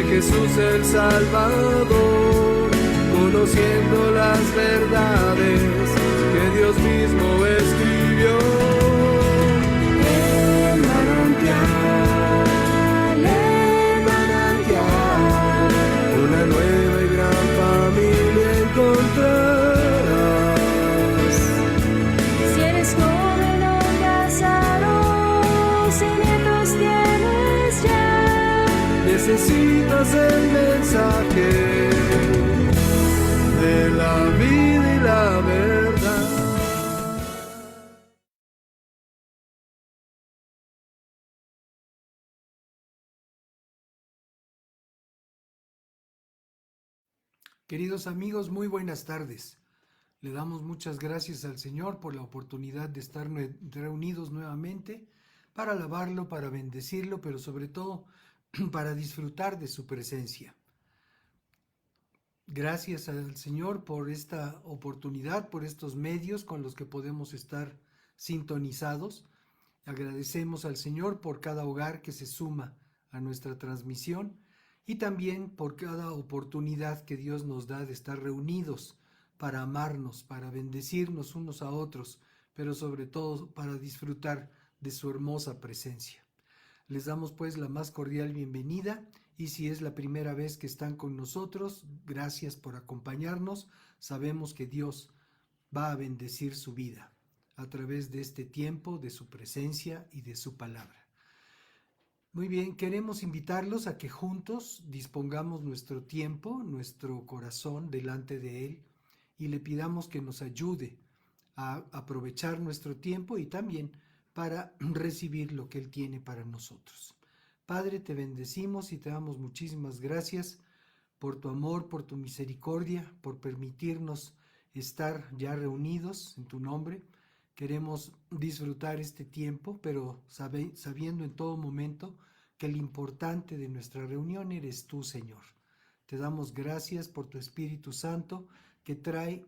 Jesús el Salvador, conociendo las verdades que Dios mismo escribió. El manantial, una nueva y gran familia encontrarás. Si eres joven o casado, si nietos tienes ya, necesitas el mensaje de la vida y la verdad. Queridos amigos, muy buenas tardes. Le damos muchas gracias al Señor por la oportunidad de estar reunidos nuevamente para alabarlo, para bendecirlo, pero sobre todo para disfrutar de su presencia. Gracias al Señor por esta oportunidad, por estos medios con los que podemos estar sintonizados. Agradecemos al Señor por cada hogar que se suma a nuestra transmisión y también por cada oportunidad que Dios nos da de estar reunidos para amarnos, para bendecirnos unos a otros, pero sobre todo para disfrutar de su hermosa presencia. Les damos pues la más cordial bienvenida y si es la primera vez que están con nosotros, gracias por acompañarnos. Sabemos que Dios va a bendecir su vida a través de este tiempo, de su presencia y de su palabra. Muy bien, queremos invitarlos a que juntos dispongamos nuestro tiempo, nuestro corazón delante de Él y le pidamos que nos ayude a aprovechar nuestro tiempo y también para recibir lo que Él tiene para nosotros. Padre, te bendecimos y te damos muchísimas gracias por tu amor, por tu misericordia, por permitirnos estar ya reunidos en tu nombre. Queremos disfrutar este tiempo, pero sabiendo en todo momento que el importante de nuestra reunión eres tú, Señor. Te damos gracias por tu Espíritu Santo que trae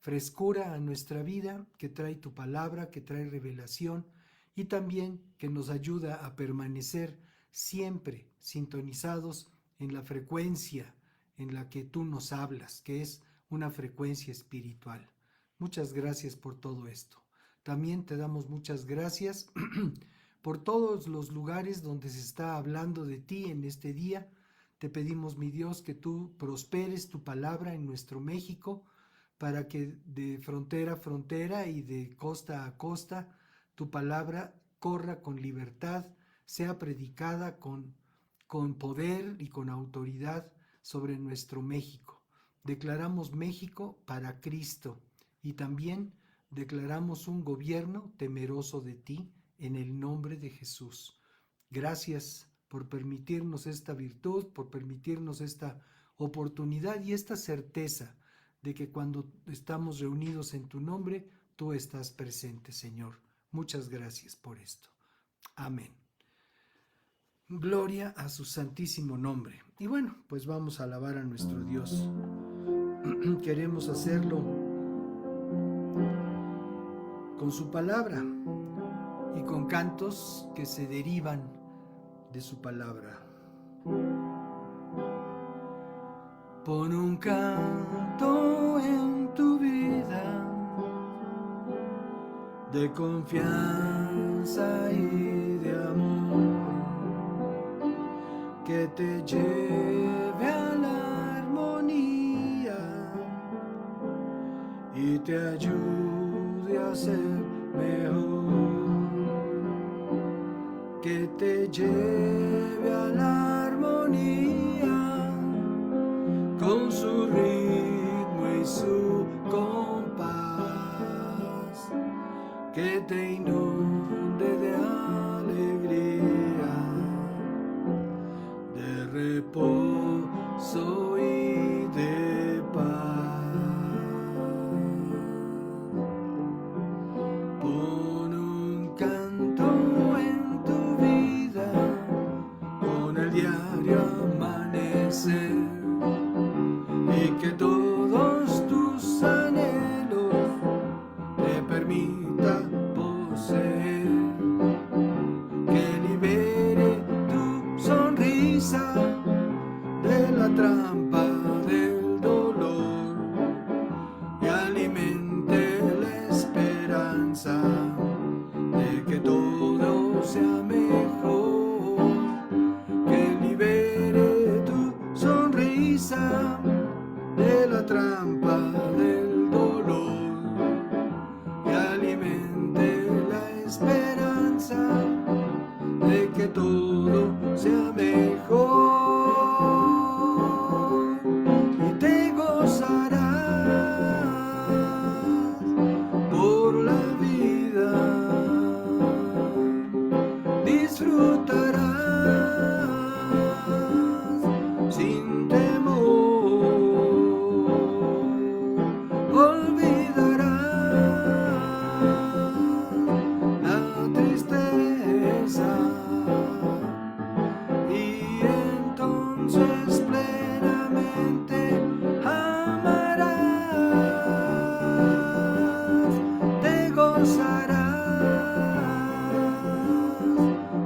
frescura a nuestra vida, que trae tu palabra, que trae revelación y también que nos ayuda a permanecer siempre sintonizados en la frecuencia en la que tú nos hablas, que es una frecuencia espiritual. Muchas gracias por todo esto. También te damos muchas gracias por todos los lugares donde se está hablando de ti en este día. Te pedimos, mi Dios, que tú prosperes tu palabra en nuestro México, para que de frontera a frontera y de costa a costa tu palabra corra con libertad, sea predicada con poder y con autoridad sobre nuestro México. Declaramos México para Cristo y también declaramos un gobierno temeroso de ti en el nombre de Jesús. Gracias por permitirnos esta virtud, por permitirnos esta oportunidad y esta certeza de que cuando estamos reunidos en tu nombre, tú estás presente, Señor. Muchas gracias por esto. Amén. Gloria a su santísimo nombre. Y bueno, pues vamos a alabar a nuestro Dios. Queremos hacerlo con su palabra y con cantos que se derivan de su palabra. Pon un canto en tu vida de confianza y de amor que te lleve a la armonía y te ayude a ser mejor, que te lleve a la armonía con su ritmo y su compás, que te inunde de alegría, de reposo y de paz. Pon un canto en tu vida con el diario amanecer y que todos tus anhelos te permita poseer, que libere tu sonrisa trampa del dolor y alimente la esperanza de que todo sea mejor, que libere tu sonrisa de la trampa del dolor y alimente la esperanza de que todo sea mejor, y te gozarás por la vida, disfrutarás sin temor, olvidarás la tristeza y entonces plenamente amarás, te gozarás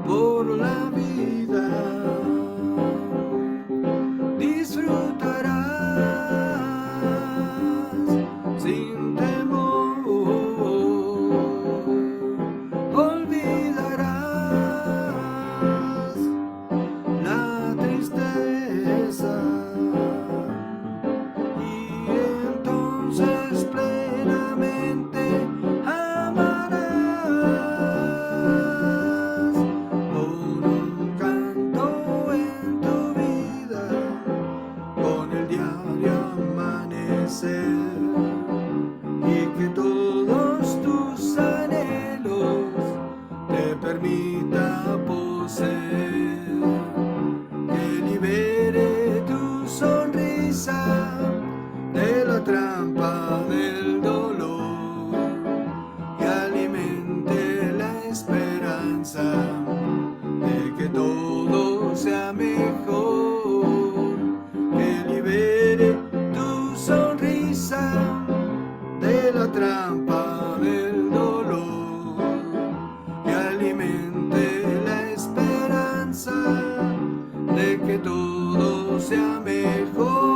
por la vida, disfrutarás sin temor, olvidarás la tristeza y entonces plenamente amarás con un canto en tu vida, con el diario amanecer, y que todos tus anhelos te permita poseer, que libere tu sonrisa de la trampa del dolor y alimente la esperanza de que todo sea mejor, que libere tu sonrisa de la trampa del dolor y alimente la esperanza de que todo sea mejor,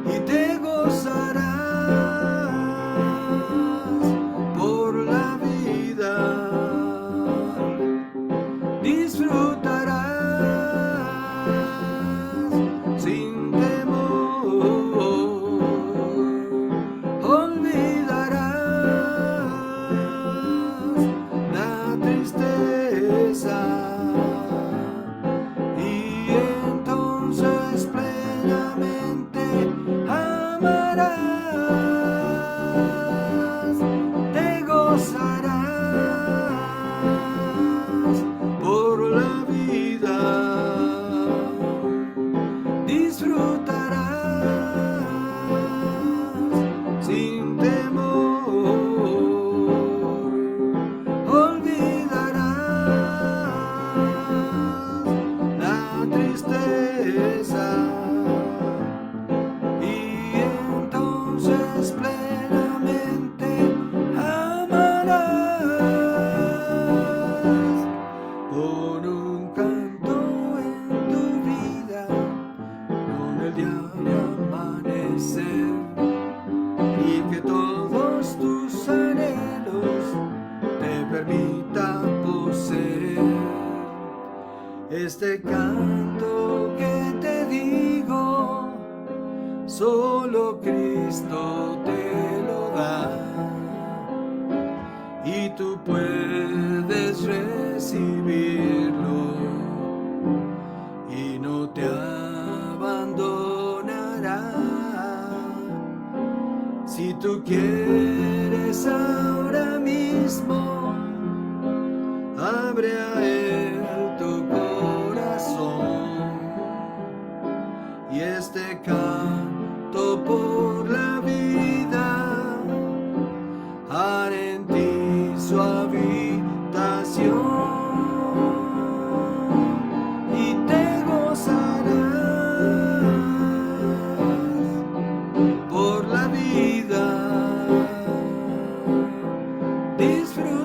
y te gozarás por la vida, disfrutarás sin temor, olvidarás la tristeza y entonces plenamente amarás, te gozarás por la vida, disfrutarás sin temor, olvidarás la tristeza y entonces plenamente amarás con un canto en tu vida, con el diario amanecer, y que todos tus anhelos te permita poseer este canto que te digo, solo Cristo te lo da, y tú puedes recibirlo y no te abandonará. Si tú quieres ahora mismo, abre a Él tu corazón, y este canto por la vida hará en ti su habitación, y te gozarás por la vida, disfrutarás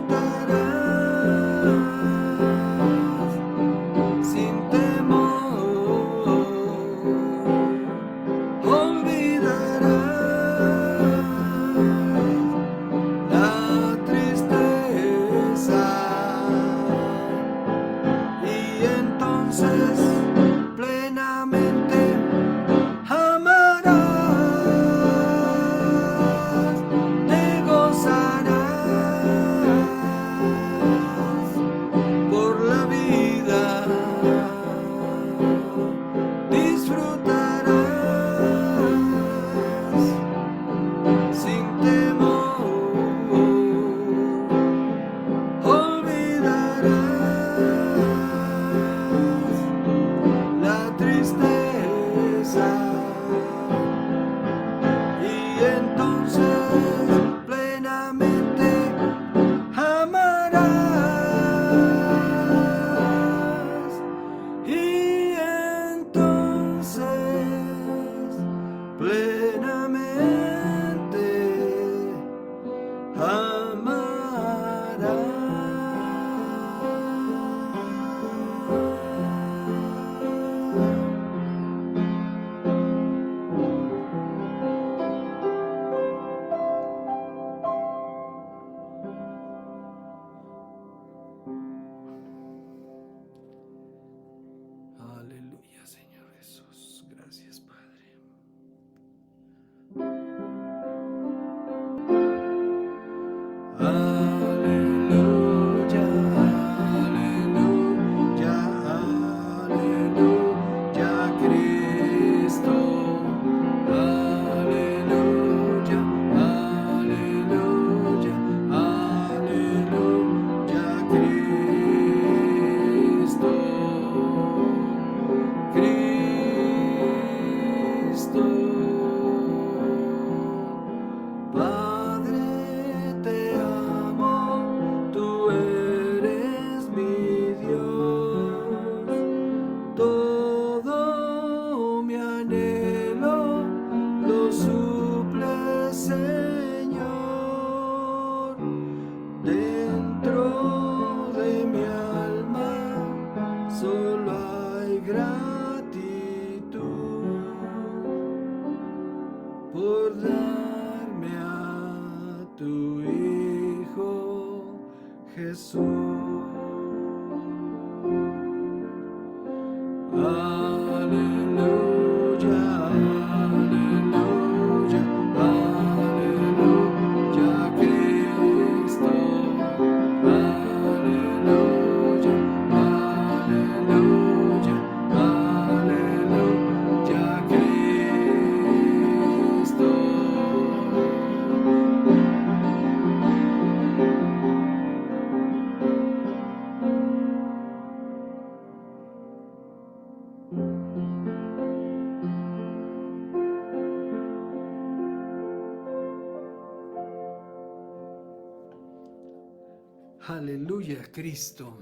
Aleluya, Cristo.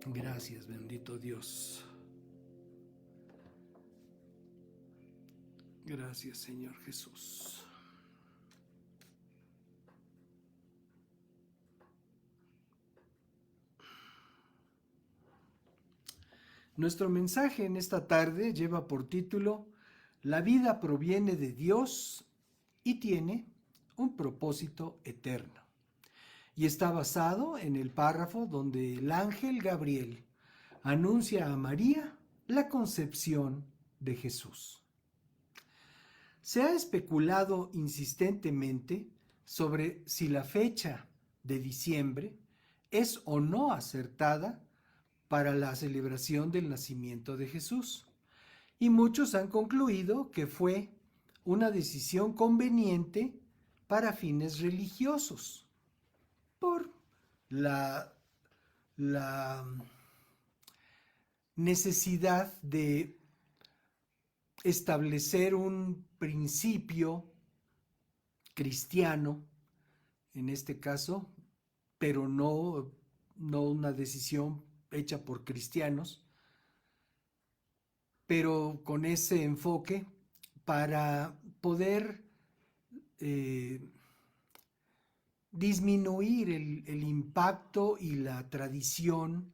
Gracias, bendito Dios. Gracias, Señor Jesús. Nuestro mensaje en esta tarde lleva por título: La vida proviene de Dios y tiene un propósito eterno. Y está basado en el párrafo donde el ángel Gabriel anuncia a María la concepción de Jesús. Se ha especulado insistentemente sobre si la fecha de diciembre es o no acertada para la celebración del nacimiento de Jesús, y muchos han concluido que fue una decisión conveniente para fines religiosos, por la necesidad de establecer un principio cristiano, en este caso, pero no una decisión hecha por cristianos, pero con ese enfoque para poder disminuir el impacto y la tradición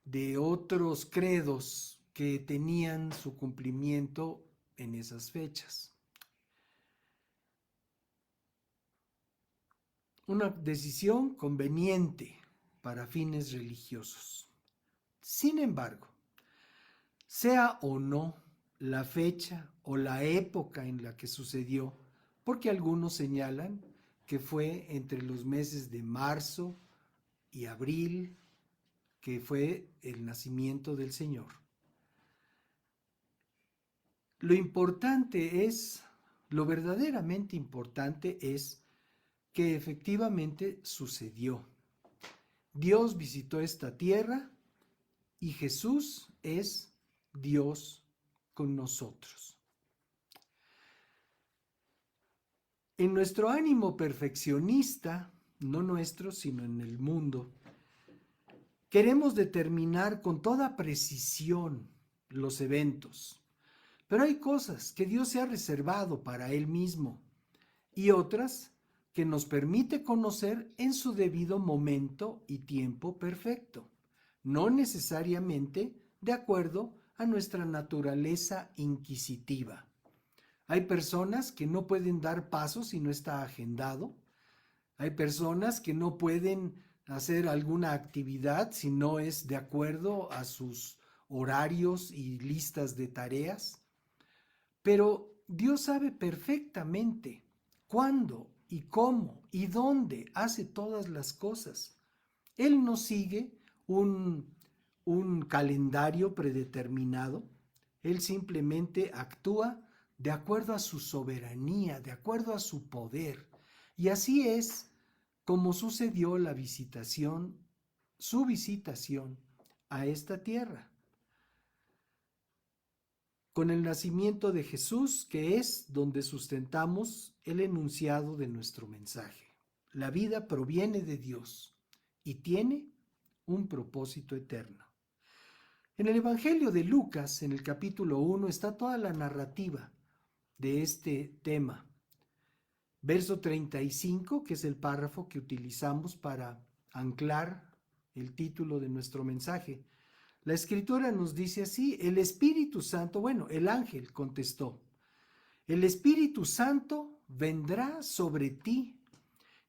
de otros credos que tenían su cumplimiento en esas fechas. Una decisión conveniente para fines religiosos. Sin embargo, sea o no la fecha o la época en la que sucedió, porque algunos señalan que fue entre los meses de marzo y abril, que fue el nacimiento del Señor. Lo verdaderamente importante es que efectivamente sucedió. Dios visitó esta tierra y Jesús es Dios con nosotros. En nuestro ánimo perfeccionista, no nuestro, sino en el mundo, queremos determinar con toda precisión los eventos, pero hay cosas que Dios se ha reservado para Él mismo y otras que nos permite conocer en su debido momento y tiempo perfecto, no necesariamente de acuerdo a nuestra naturaleza inquisitiva. Hay personas que no pueden dar pasos si no está agendado. Hay personas que no pueden hacer alguna actividad si no es de acuerdo a sus horarios y listas de tareas. Pero Dios sabe perfectamente cuándo y cómo y dónde hace todas las cosas. Él no sigue un calendario predeterminado. Él simplemente actúa de acuerdo a su soberanía, de acuerdo a su poder. Y así es como sucedió su visitación a esta tierra. Con el nacimiento de Jesús, que es donde sustentamos el enunciado de nuestro mensaje. La vida proviene de Dios y tiene un propósito eterno. En el Evangelio de Lucas, en el capítulo 1, está toda la narrativa de este tema. Verso 35, que es el párrafo que utilizamos para anclar el título de nuestro mensaje. La Escritura nos dice así: el Espíritu Santo, el ángel contestó, el Espíritu Santo vendrá sobre ti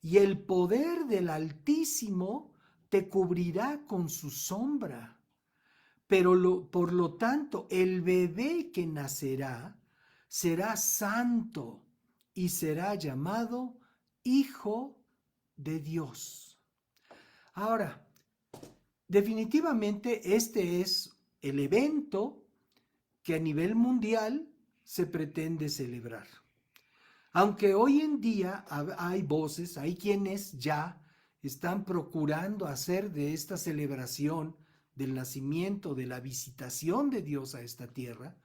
y el poder del Altísimo te cubrirá con su sombra. Pero por lo tanto, el bebé que nacerá será santo y será llamado Hijo de Dios. Ahora, definitivamente este es el evento que a nivel mundial se pretende celebrar. Aunque hoy en día hay voces, hay quienes ya están procurando hacer de esta celebración del nacimiento, de la visitación de Dios a esta tierra,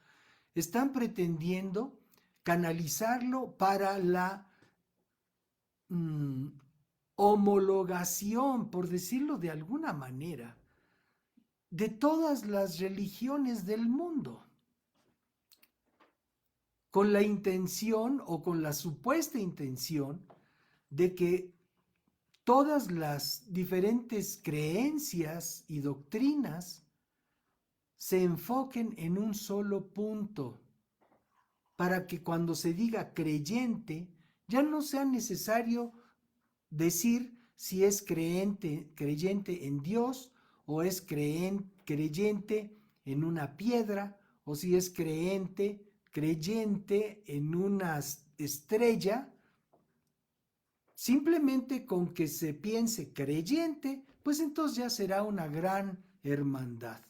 están pretendiendo canalizarlo para la homologación, por decirlo de alguna manera, de todas las religiones del mundo, con la intención o con la supuesta intención de que todas las diferentes creencias y doctrinas se enfoquen en un solo punto, para que cuando se diga creyente, ya no sea necesario decir si es creyente en Dios, o es creyente en una piedra, o si es creyente en una estrella. Simplemente con que se piense creyente, pues entonces ya será una gran hermandad.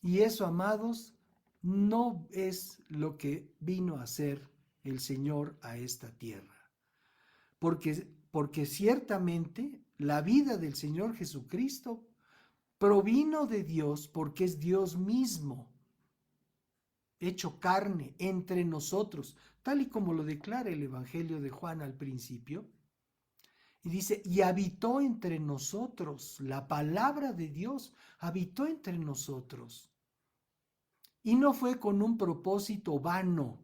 Y eso, amados, no es lo que vino a hacer el Señor a esta tierra. Porque ciertamente la vida del Señor Jesucristo provino de Dios, porque es Dios mismo, hecho carne entre nosotros, tal y como lo declara el Evangelio de Juan al principio. Y dice, y habitó entre nosotros, la palabra de Dios habitó entre nosotros. Y no fue con un propósito vano,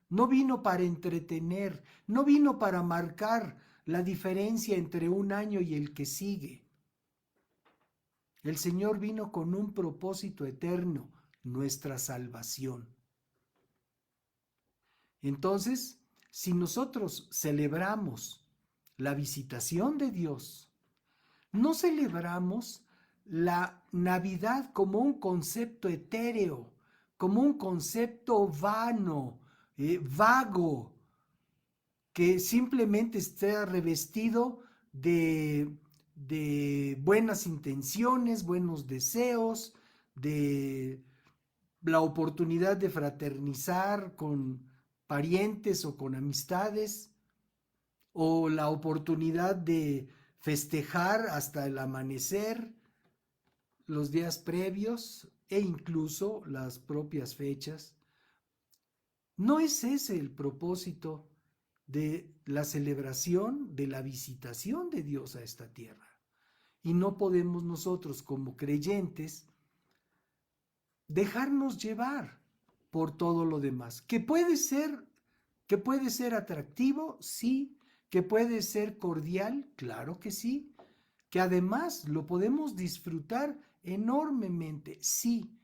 no vino para entretener, no vino para marcar la diferencia entre un año y el que sigue. El Señor vino con un propósito eterno, nuestra salvación. Entonces, si nosotros celebramos la visitación de Dios, no celebramos la Navidad como un concepto etéreo, como un concepto vano, vago, que simplemente está revestido de buenas intenciones, buenos deseos, de la oportunidad de fraternizar con parientes o con amistades, o la oportunidad de festejar hasta el amanecer, los días previos e incluso las propias fechas. No es ese el propósito de la celebración de la visitación de Dios a esta tierra. Y no podemos nosotros, como creyentes, dejarnos llevar por todo lo demás, que puede ser atractivo, sí, que puede ser cordial, claro que sí, que además lo podemos disfrutar enormemente, sí,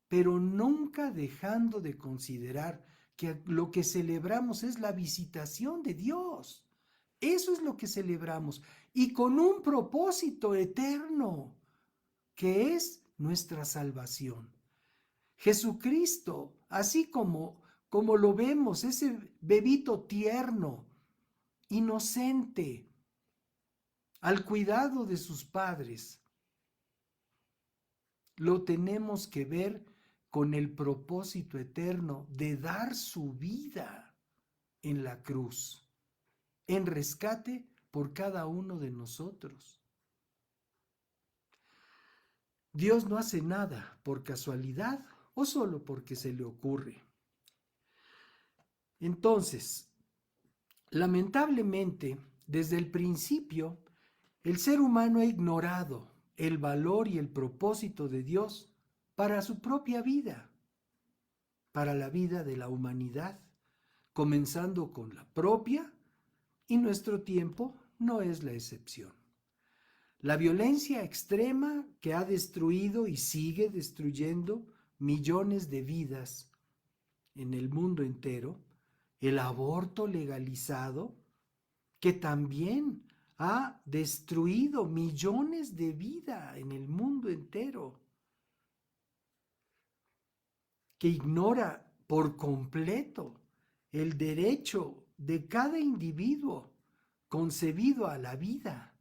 pero nunca dejando de considerar que lo que celebramos es la visitación de Dios. Eso es lo que celebramos, y con un propósito eterno, que es nuestra salvación. Jesucristo, así como lo vemos, ese bebito tierno, inocente, al cuidado de sus padres, lo tenemos que ver con el propósito eterno de dar su vida en la cruz, en rescate por cada uno de nosotros. Dios no hace nada por casualidad o solo porque se le ocurre. Entonces, lamentablemente, desde el principio, el ser humano ha ignorado el valor y el propósito de Dios para su propia vida, para la vida de la humanidad, comenzando con la propia, y nuestro tiempo no es la excepción. La violencia extrema que ha destruido y sigue destruyendo millones de vidas en el mundo entero, el aborto legalizado, que también ha destruido millones de vidas en el mundo entero, que ignora por completo el derecho de cada individuo concebido a la vida,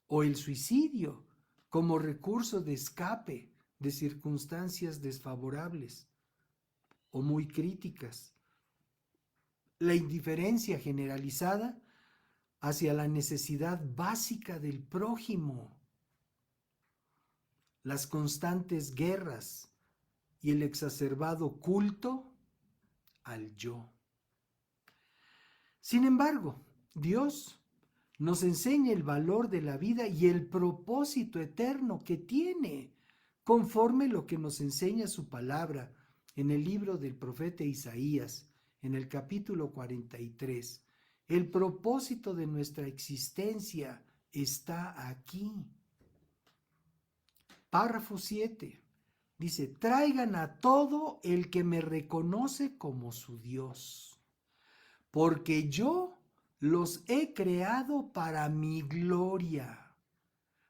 o el suicidio como recurso de escape de circunstancias desfavorables o muy críticas, la indiferencia generalizada hacia la necesidad básica del prójimo, las constantes guerras y el exacerbado culto al yo. Sin embargo, Dios nos enseña el valor de la vida y el propósito eterno que tiene, conforme lo que nos enseña su palabra en el libro del profeta Isaías, en el capítulo 43. El propósito de nuestra existencia está aquí. Párrafo 7. Dice, traigan a todo el que me reconoce como su Dios, porque yo los he creado para mi gloria.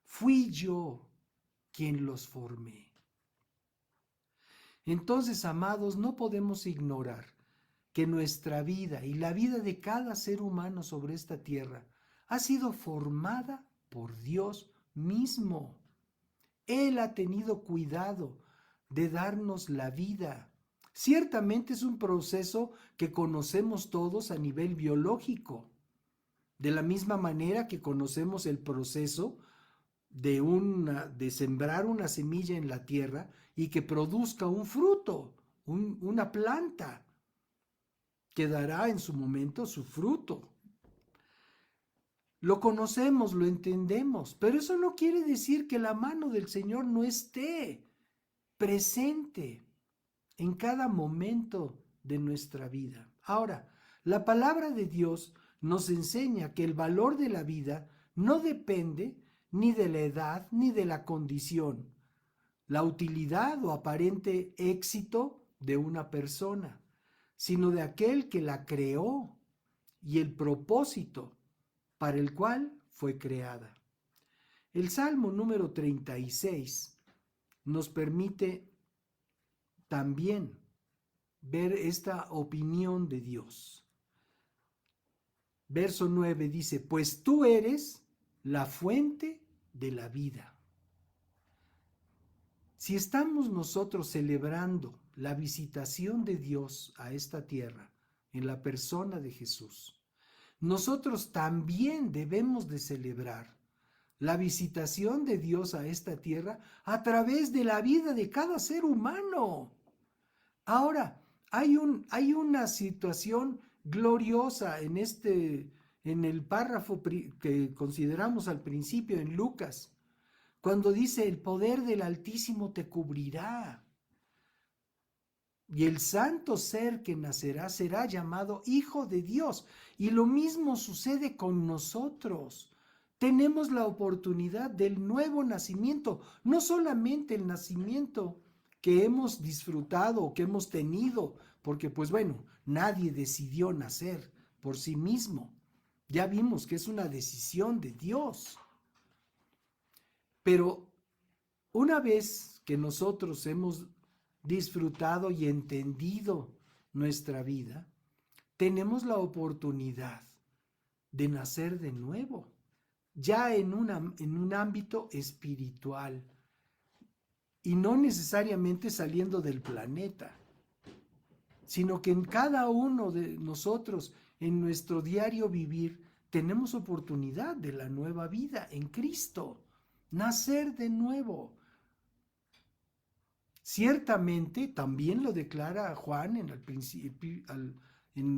Fui yo quien los formé. Entonces, amados, no podemos ignorar que nuestra vida y la vida de cada ser humano sobre esta tierra ha sido formada por Dios mismo. Él ha tenido cuidado de darnos la vida. Ciertamente es un proceso que conocemos todos a nivel biológico, de la misma manera que conocemos el proceso de sembrar una semilla en la tierra y que produzca un fruto, una planta, que dará en su momento su fruto. Lo conocemos, lo entendemos, pero eso no quiere decir que la mano del Señor no esté presente en cada momento de nuestra vida. Ahora, la palabra de Dios nos enseña que el valor de la vida no depende ni de la edad ni de la condición, la utilidad o aparente éxito de una persona, sino de aquel que la creó y el propósito para el cual fue creada. El Salmo número 36 nos permite también ver esta opinión de Dios. Verso 9 dice, pues tú eres la fuente de la vida. Si estamos nosotros celebrando la visitación de Dios a esta tierra en la persona de Jesús, nosotros también debemos de celebrar la visitación de Dios a esta tierra a través de la vida de cada ser humano. Ahora, hay una situación gloriosa en el párrafo que consideramos al principio en Lucas, cuando dice, el poder del Altísimo te cubrirá, y el santo ser que nacerá será llamado Hijo de Dios. Y lo mismo sucede con nosotros. Tenemos la oportunidad del nuevo nacimiento, no solamente el nacimiento que hemos disfrutado o que hemos tenido, porque pues bueno, nadie decidió nacer por sí mismo. Ya vimos que es una decisión de Dios. Pero una vez que nosotros hemos disfrutado y entendido nuestra vida, tenemos la oportunidad de nacer de nuevo, ya en un ámbito espiritual, y no necesariamente saliendo del planeta, sino que en cada uno de nosotros, en nuestro diario vivir, tenemos oportunidad de la nueva vida en Cristo, nacer de nuevo. Ciertamente, también lo declara Juan en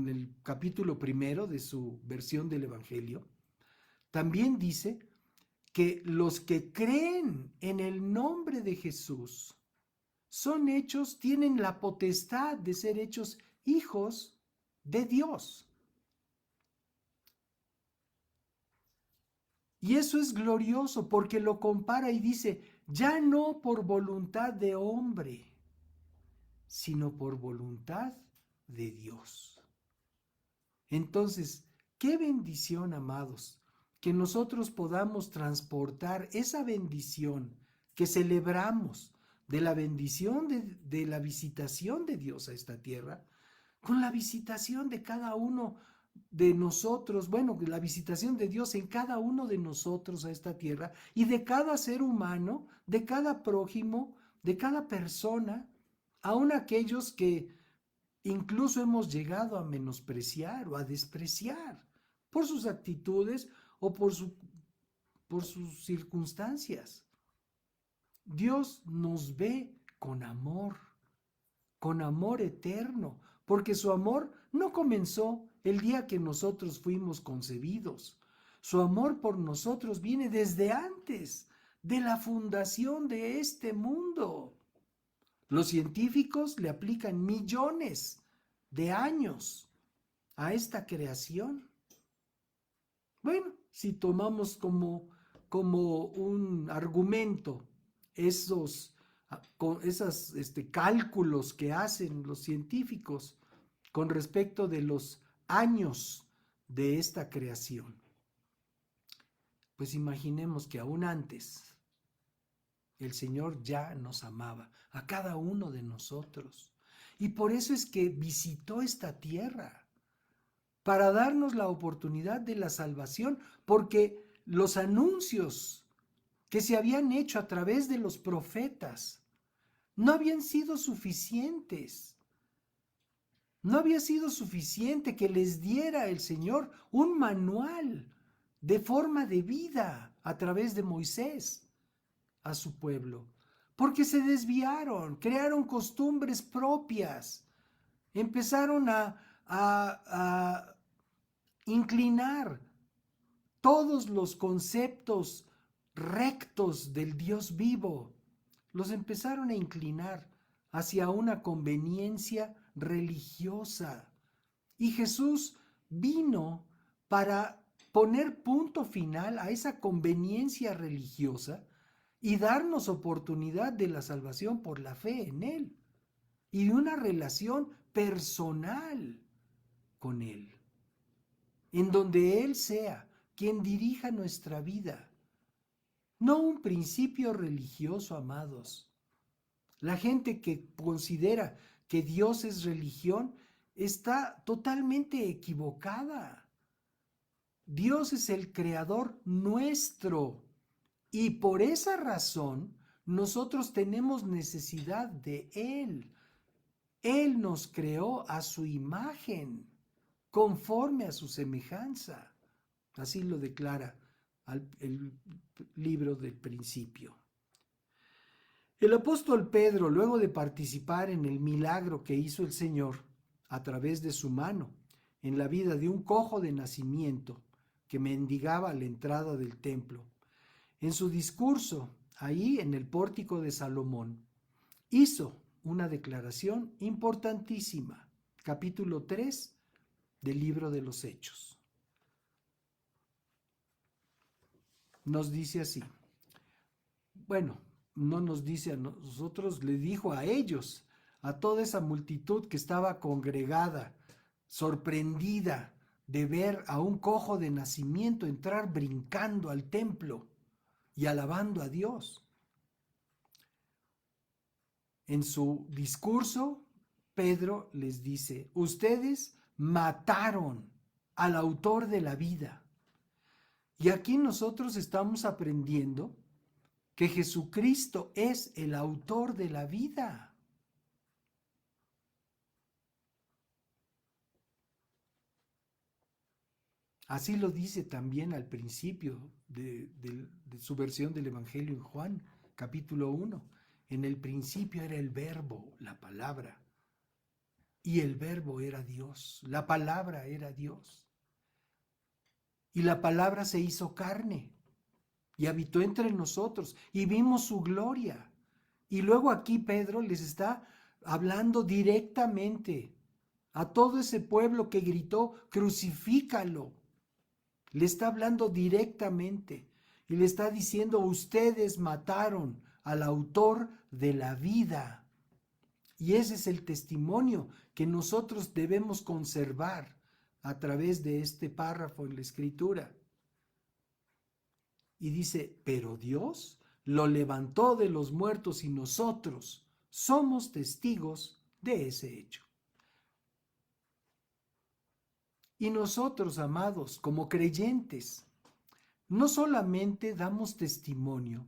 el capítulo 1 de su versión del Evangelio. También dice que los que creen en el nombre de Jesús tienen la potestad de ser hechos hijos de Dios. Y eso es glorioso porque lo compara y dice, ya no por voluntad de hombre, sino por voluntad de Dios. Entonces, qué bendición, amados, que nosotros podamos transportar esa bendición que celebramos de la bendición de la visitación de Dios a esta tierra, con la visitación de cada uno de nosotros, bueno, la visitación de Dios en cada uno de nosotros a esta tierra y de cada ser humano, de cada prójimo, de cada persona, aun aquellos que incluso hemos llegado a menospreciar o a despreciar por sus actitudes o por sus circunstancias. Dios nos ve con amor eterno, porque su amor no comenzó el día que nosotros fuimos concebidos. Su amor por nosotros viene desde antes de la fundación de este mundo. Los científicos le aplican millones de años a esta creación. Bueno, si tomamos como un argumento esos cálculos que hacen los científicos con respecto de los años de esta creación, pues imaginemos que aún antes el Señor ya nos amaba a cada uno de nosotros. Y por eso es que visitó esta tierra, para darnos la oportunidad de la salvación, porque los anuncios que se habían hecho a través de los profetas no habían sido suficientes. No había sido suficiente que les diera el Señor un manual de forma de vida a través de Moisés a su pueblo, porque se desviaron, crearon costumbres propias, empezaron a inclinar todos los conceptos rectos del Dios vivo, los empezaron a inclinar hacia una conveniencia religiosa. Y Jesús vino para poner punto final a esa conveniencia religiosa y darnos oportunidad de la salvación por la fe en Él y de una relación personal con Él, en donde Él sea quien dirija nuestra vida. No un principio religioso, amados. La gente que considera que Dios es religión está totalmente equivocada. Dios es el creador nuestro y por esa razón nosotros tenemos necesidad de Él. Él nos creó a su imagen, conforme a su semejanza. Así lo declara el libro del principio. El apóstol Pedro, luego de participar en el milagro que hizo el Señor a través de su mano en la vida de un cojo de nacimiento que mendigaba a la entrada del templo, en su discurso ahí en el pórtico de Salomón, hizo una declaración importantísima. Capítulo 3 del libro de los Hechos. Nos dice así. Bueno, no nos dice a nosotros, le dijo a ellos, a toda esa multitud que estaba congregada, sorprendida de ver a un cojo de nacimiento entrar brincando al templo y alabando a Dios. En su discurso, Pedro les dice, ustedes mataron al autor de la vida. Y aquí nosotros estamos aprendiendo que Jesucristo es el autor de la vida. Así lo dice también al principio de su versión del Evangelio en Juan, capítulo 1. En el principio era el verbo, la palabra, y el verbo era Dios, la palabra era Dios. Y la palabra se hizo carne y habitó entre nosotros y vimos su gloria. Y luego aquí Pedro les está hablando directamente a todo ese pueblo que gritó, crucifícalo. Le está hablando directamente y le está diciendo, ustedes mataron al autor de la vida. Y ese es el testimonio que nosotros debemos conservar a través de este párrafo en la Escritura. Y dice, pero Dios lo levantó de los muertos y nosotros somos testigos de ese hecho. Y nosotros, amados, como creyentes, no solamente damos testimonio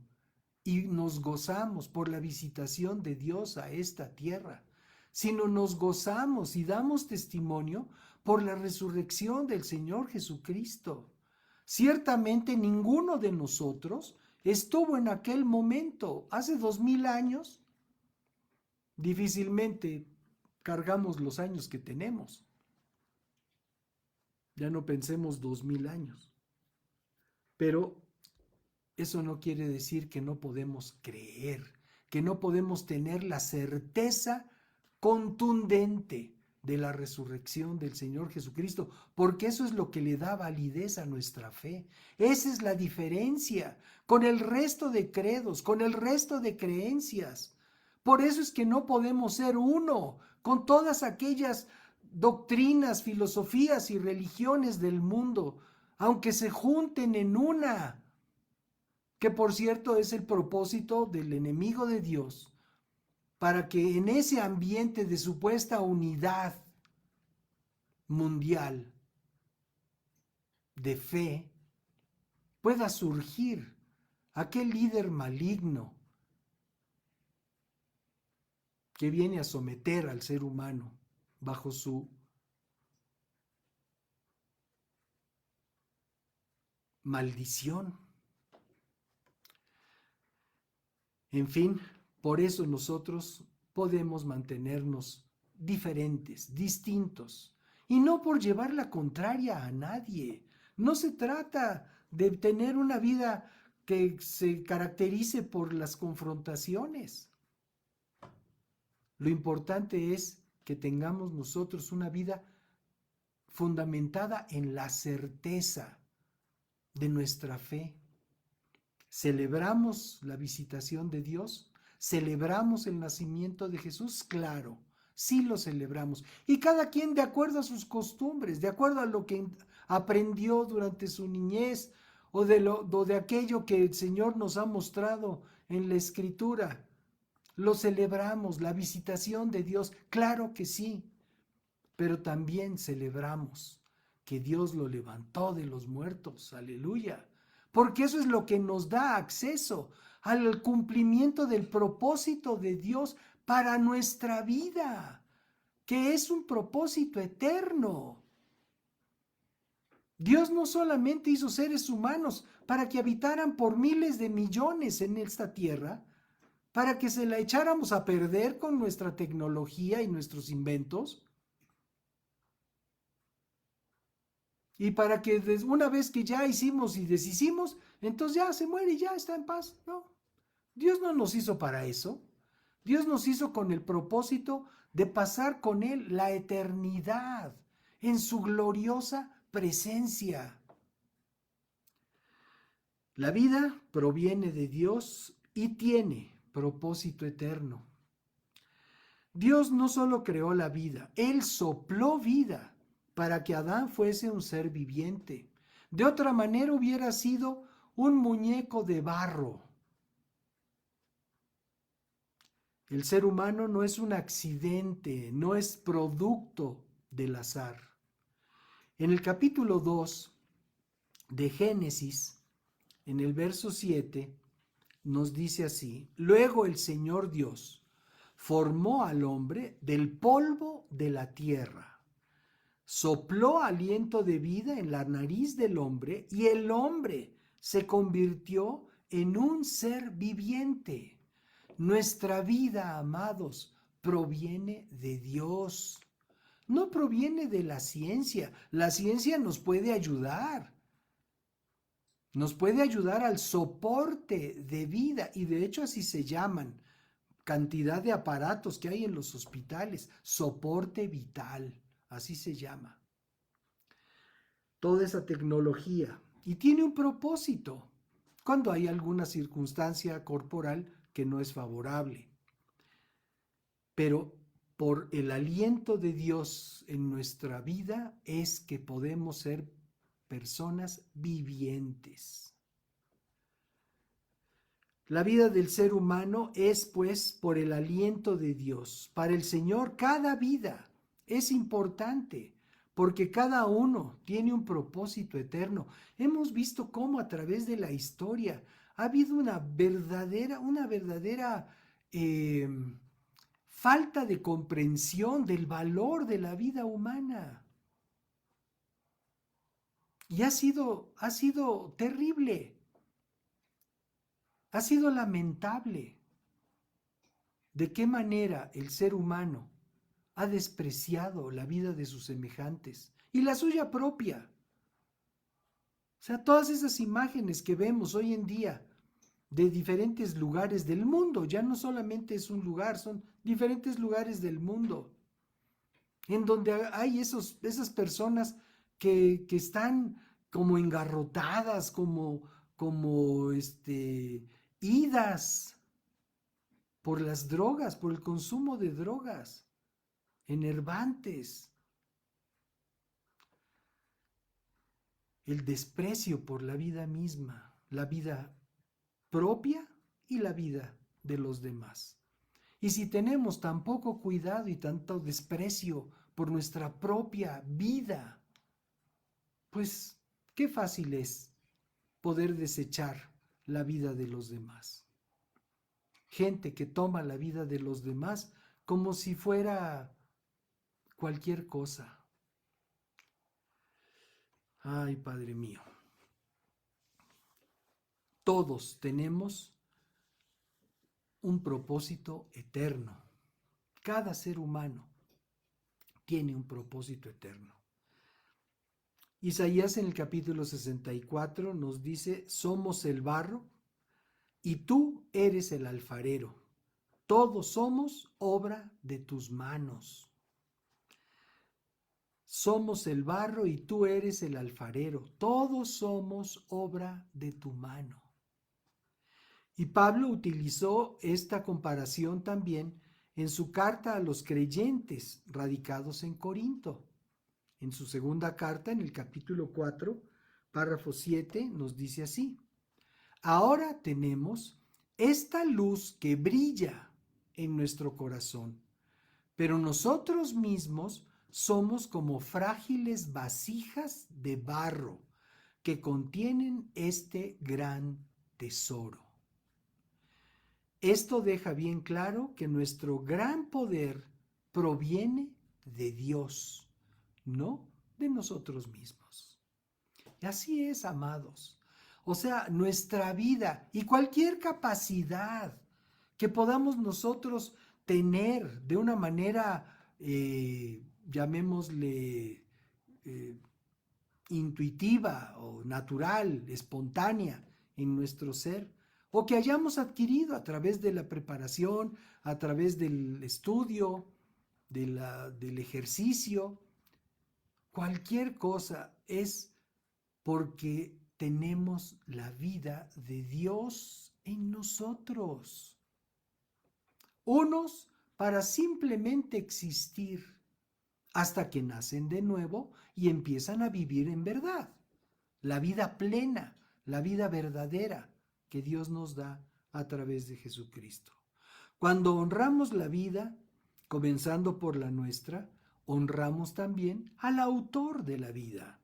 y nos gozamos por la visitación de Dios a esta tierra, sino nos gozamos y damos testimonio por la resurrección del Señor Jesucristo. Ciertamente ninguno de nosotros estuvo en aquel momento, hace 2000 años. Difícilmente cargamos los años que tenemos. Ya no pensemos 2000 años. Pero eso no quiere decir que no podemos creer, que no podemos tener la certeza contundente de la resurrección del Señor Jesucristo, porque eso es lo que le da validez a nuestra fe. Esa es la diferencia con el resto de credos, con el resto de creencias. Por eso es que no podemos ser uno con todas aquellas doctrinas, filosofías y religiones del mundo, aunque se junten en una, que por cierto es el propósito del enemigo de Dios, para que en ese ambiente de supuesta unidad mundial de fe pueda surgir aquel líder maligno que viene a someter al ser humano bajo su maldición. En fin, por eso nosotros podemos mantenernos diferentes, distintos, y no por llevar la contraria a nadie. No se trata de tener una vida que se caracterice por las confrontaciones. Lo importante es que tengamos nosotros una vida fundamentada en la certeza de nuestra fe. ¿Celebramos la visitación de Dios? ¿Celebramos el nacimiento de Jesús? Claro, sí lo celebramos. Y cada quien de acuerdo a sus costumbres, de acuerdo a lo que aprendió durante su niñez o de aquello que el Señor nos ha mostrado en la Escritura. Lo celebramos, la visitación de Dios, claro que sí, pero también celebramos que Dios lo levantó de los muertos, aleluya, porque eso es lo que nos da acceso al cumplimiento del propósito de Dios para nuestra vida, que es un propósito eterno. Dios no solamente hizo seres humanos para que habitaran por miles de millones en esta tierra, para que se la echáramos a perder con nuestra tecnología y nuestros inventos, y para que una vez que ya hicimos y deshicimos, entonces ya se muere y ya está en paz. No, Dios no nos hizo para eso. Dios nos hizo con el propósito de pasar con Él la eternidad en su gloriosa presencia. La vida proviene de Dios y tiene propósito eterno. Dios no solo creó la vida, Él sopló vida para que Adán fuese un ser viviente. De otra manera hubiera sido un muñeco de barro. El ser humano no es un accidente, no es producto del azar. En el capítulo 2 de Génesis, en el verso 7, nos dice así: luego el Señor Dios formó al hombre del polvo de la tierra, sopló aliento de vida en la nariz del hombre y el hombre se convirtió en un ser viviente. Nuestra vida, amados, proviene de Dios, no proviene de la ciencia. La ciencia nos puede ayudar al soporte de vida, y de hecho así se llaman, cantidad de aparatos que hay en los hospitales, soporte vital, así se llama. Toda esa tecnología, y tiene un propósito cuando hay alguna circunstancia corporal que no es favorable. Pero por el aliento de Dios en nuestra vida es que podemos ser personas vivientes. La vida del ser humano es, pues, por el aliento de Dios. Para el Señor, cada vida es importante, porque cada uno tiene un propósito eterno. Hemos visto cómo a través de la historia ha habido una verdadera falta de comprensión del valor de la vida humana. Y ha sido terrible. Ha sido lamentable de qué manera el ser humano ha despreciado la vida de sus semejantes y la suya propia. O sea, todas esas imágenes que vemos hoy en día de diferentes lugares del mundo, ya no solamente es un lugar, son diferentes lugares del mundo, en donde hay esas personas que están como engarrotadas, como idas por las drogas, por el consumo de drogas, enervantes, el desprecio por la vida misma, la vida propia y la vida de los demás. Y si tenemos tan poco cuidado y tanto desprecio por nuestra propia vida, pues qué fácil es poder desechar la vida de los demás. Gente que toma la vida de los demás como si fuera cualquier cosa. Ay, Padre mío. Todos tenemos un propósito eterno. Cada ser humano tiene un propósito eterno. Isaías en el capítulo 64 nos dice, somos el barro y tú eres el alfarero. Todos somos obra de tus manos. Somos el barro y tú eres el alfarero. Todos somos obra de tu mano. Y Pablo utilizó esta comparación también en su carta a los creyentes radicados en Corinto. En su segunda carta, en el capítulo 4, párrafo 7, nos dice así: ahora tenemos esta luz que brilla en nuestro corazón, pero nosotros mismos somos como frágiles vasijas de barro que contienen este gran tesoro. Esto deja bien claro que nuestro gran poder proviene de Dios, no de nosotros mismos. Y así es, amados. O sea, nuestra vida y cualquier capacidad que podamos nosotros tener de una manera, llamémosle, intuitiva o natural, espontánea en nuestro ser, o que hayamos adquirido a través de la preparación, a través del estudio, del ejercicio, cualquier cosa es porque tenemos la vida de Dios en nosotros. Unos para simplemente existir hasta que nacen de nuevo y empiezan a vivir en verdad, la vida plena, la vida verdadera que Dios nos da a través de Jesucristo. Cuando honramos la vida, comenzando por la nuestra, honramos también al autor de la vida.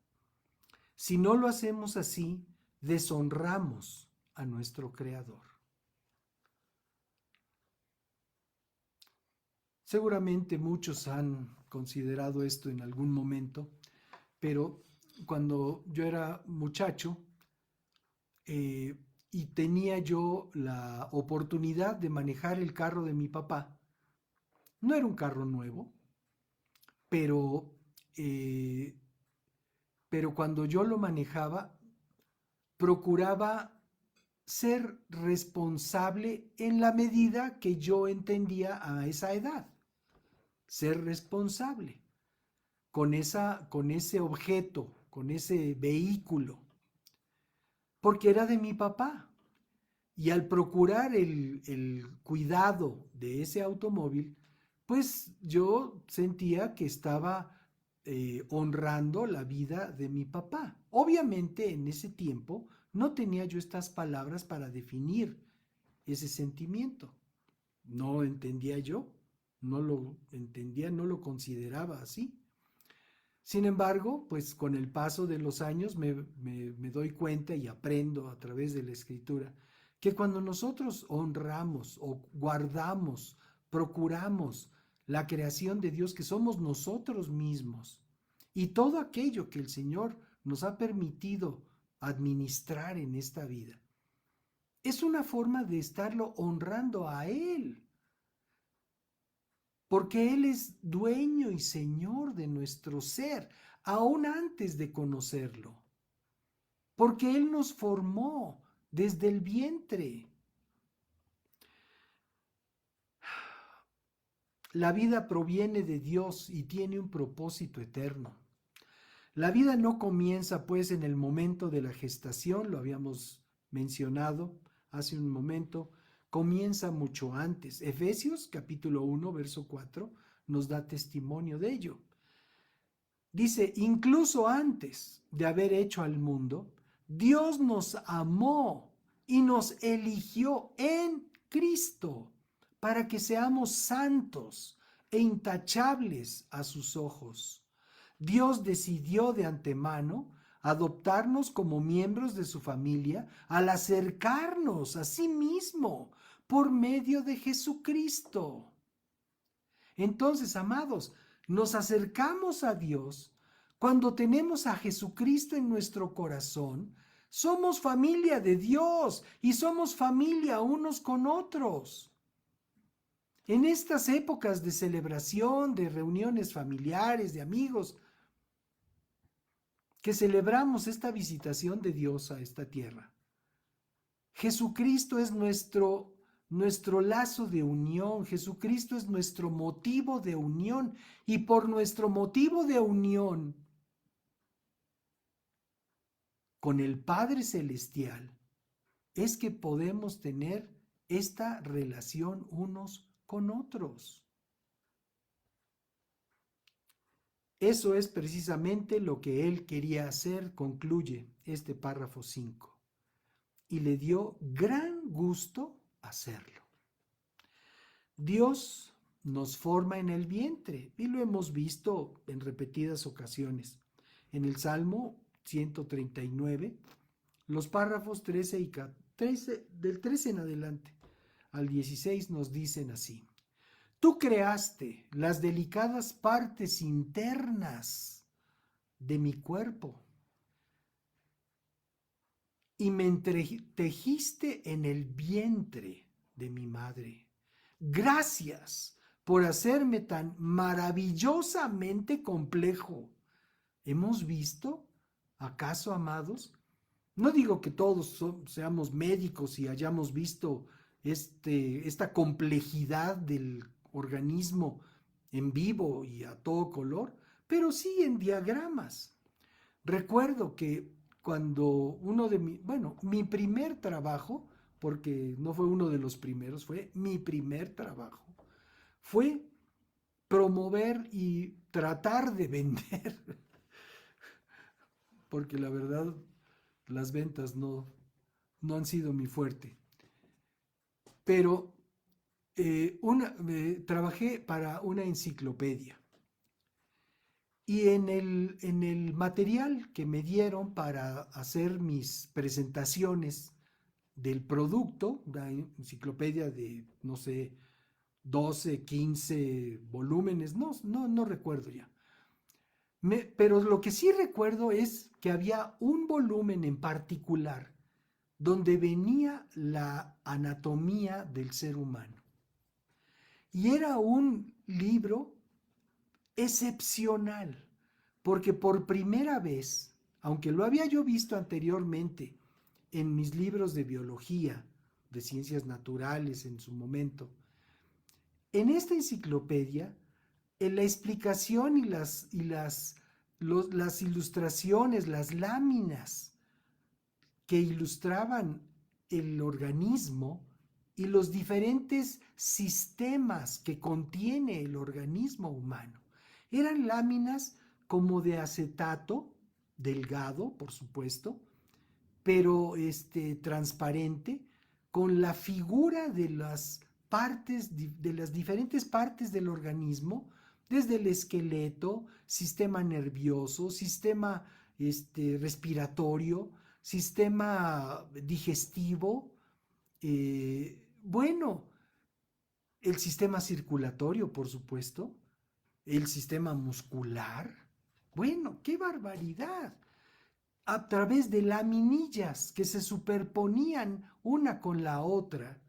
Si no lo hacemos así, deshonramos a nuestro Creador. Seguramente muchos han considerado esto en algún momento, pero cuando yo era muchacho y tenía yo la oportunidad de manejar el carro de mi papá, no era un carro nuevo, pero cuando yo lo manejaba, procuraba ser responsable en la medida que yo entendía a esa edad. Ser responsable con ese objeto, con ese vehículo, porque era de mi papá. Y al procurar el cuidado de ese automóvil, pues yo sentía que estaba honrando la vida de mi papá. Obviamente en ese tiempo no tenía yo estas palabras para definir ese sentimiento. No entendía yo, no lo entendía, no lo consideraba así. Sin embargo, pues con el paso de los años me doy cuenta y aprendo a través de la Escritura que cuando nosotros honramos o guardamos, procuramos la creación de Dios, que somos nosotros mismos, y todo aquello que el Señor nos ha permitido administrar en esta vida, es una forma de estarlo honrando a Él, porque Él es dueño y Señor de nuestro ser, aún antes de conocerlo. porque Él nos formó desde el vientre. La vida proviene de Dios y tiene un propósito eterno. La vida no comienza pues en el momento de la gestación, lo habíamos mencionado hace un momento, comienza mucho antes. Efesios capítulo 1, verso 4 nos da testimonio de ello. Dice, incluso antes de haber hecho al mundo, Dios nos amó y nos eligió en Cristo para que seamos santos e intachables a sus ojos. Dios decidió de antemano adoptarnos como miembros de su familia al acercarnos a sí mismo por medio de Jesucristo. Entonces, amados, nos acercamos a Dios cuando tenemos a Jesucristo en nuestro corazón. Somos familia de Dios y somos familia unos con otros. En estas épocas de celebración, de reuniones familiares, de amigos, que celebramos esta visitación de Dios a esta tierra, Jesucristo es nuestro lazo de unión. Jesucristo es nuestro motivo de unión, y por nuestro motivo de unión con el Padre Celestial es que podemos tener esta relación unos con otros. Eso es precisamente lo que Él quería hacer, concluye este párrafo 5, y le dio gran gusto hacerlo. Dios nos forma en el vientre y lo hemos visto en repetidas ocasiones. En el Salmo 139, los párrafos 13 y 13, del 13 en adelante al 16 nos dicen así: Tú creaste las delicadas partes internas de mi cuerpo y me entretejiste en el vientre de mi madre. Gracias por hacerme tan maravillosamente complejo. ¿Hemos visto, acaso, amados? No digo que todos seamos médicos y hayamos visto esta complejidad del organismo en vivo y a todo color, pero sí en diagramas. Recuerdo que cuando mi primer trabajo, porque no fue uno de los primeros, fue mi primer trabajo, fue promover y tratar de vender, porque la verdad las ventas no han sido mi fuerte. Pero trabajé para una enciclopedia, y en el material que me dieron para hacer mis presentaciones del producto, una enciclopedia de, no sé, 12, 15 volúmenes, no recuerdo ya. Pero lo que sí recuerdo es que había un volumen en particular donde venía la anatomía del ser humano. Y era un libro excepcional, porque por primera vez, aunque lo había yo visto anteriormente en mis libros de biología, de ciencias naturales en su momento, en esta enciclopedia, en la explicación y las ilustraciones, las láminas que ilustraban el organismo y los diferentes sistemas que contiene el organismo humano, eran láminas como de acetato, delgado, por supuesto, pero transparente, con la figura de las diferentes partes del organismo, desde el esqueleto, sistema nervioso, sistema respiratorio, sistema digestivo, el sistema circulatorio, por supuesto, el sistema muscular. Bueno, ¡qué barbaridad! A través de laminillas que se superponían una con la otra.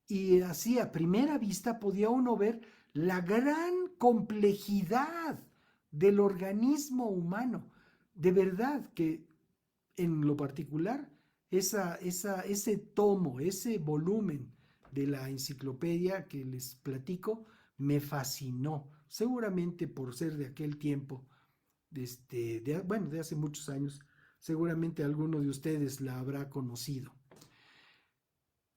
Y así a primera vista podía uno ver la gran complejidad del organismo humano. De verdad que en lo particular, ese tomo, ese volumen de la enciclopedia que les platico, me fascinó, seguramente por ser de aquel tiempo, de hace muchos años, seguramente alguno de ustedes la habrá conocido.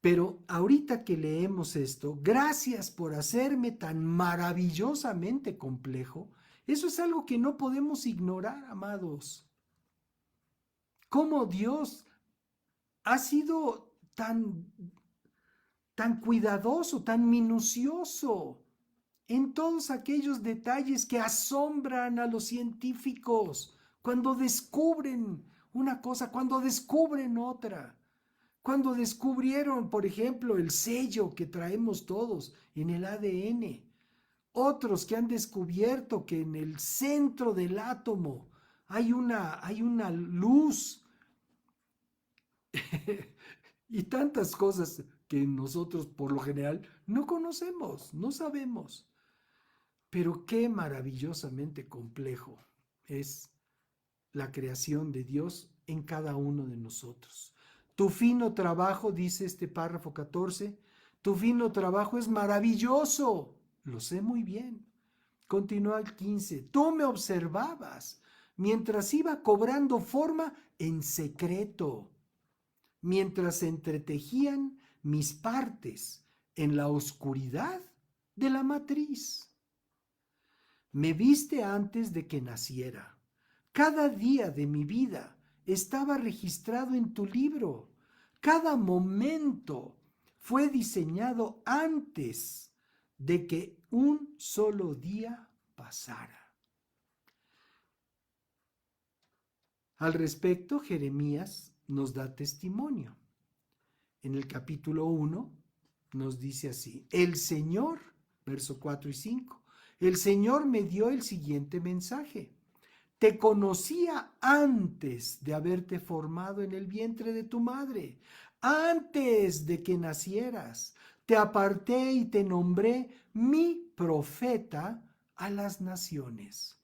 Pero ahorita que leemos esto, gracias por hacerme tan maravillosamente complejo, eso es algo que no podemos ignorar, amados. Cómo Dios ha sido tan cuidadoso, tan minucioso en todos aquellos detalles que asombran a los científicos cuando descubren una cosa, cuando descubren otra. Cuando descubrieron, por ejemplo, el sello que traemos todos en el ADN, otros que han descubierto que en el centro del átomo hay una luz y tantas cosas que nosotros por lo general no conocemos, no sabemos. Pero qué maravillosamente complejo es la creación de Dios en cada uno de nosotros. Tu fino trabajo, dice este párrafo 14, tu fino trabajo es maravilloso, lo sé muy bien. Continúa el 15, tú me observabas mientras iba cobrando forma en secreto, mientras se entretejían mis partes en la oscuridad de la matriz. Me viste antes de que naciera. Cada día de mi vida estaba registrado en tu libro. Cada momento fue diseñado antes de que un solo día pasara. Al respecto, Jeremías nos da testimonio. En el capítulo 1 nos dice así: el Señor, verso 4 y 5, el Señor me dio el siguiente mensaje. Te conocía antes de haberte formado en el vientre de tu madre, antes de que nacieras. Te aparté y te nombré mi profeta a las naciones.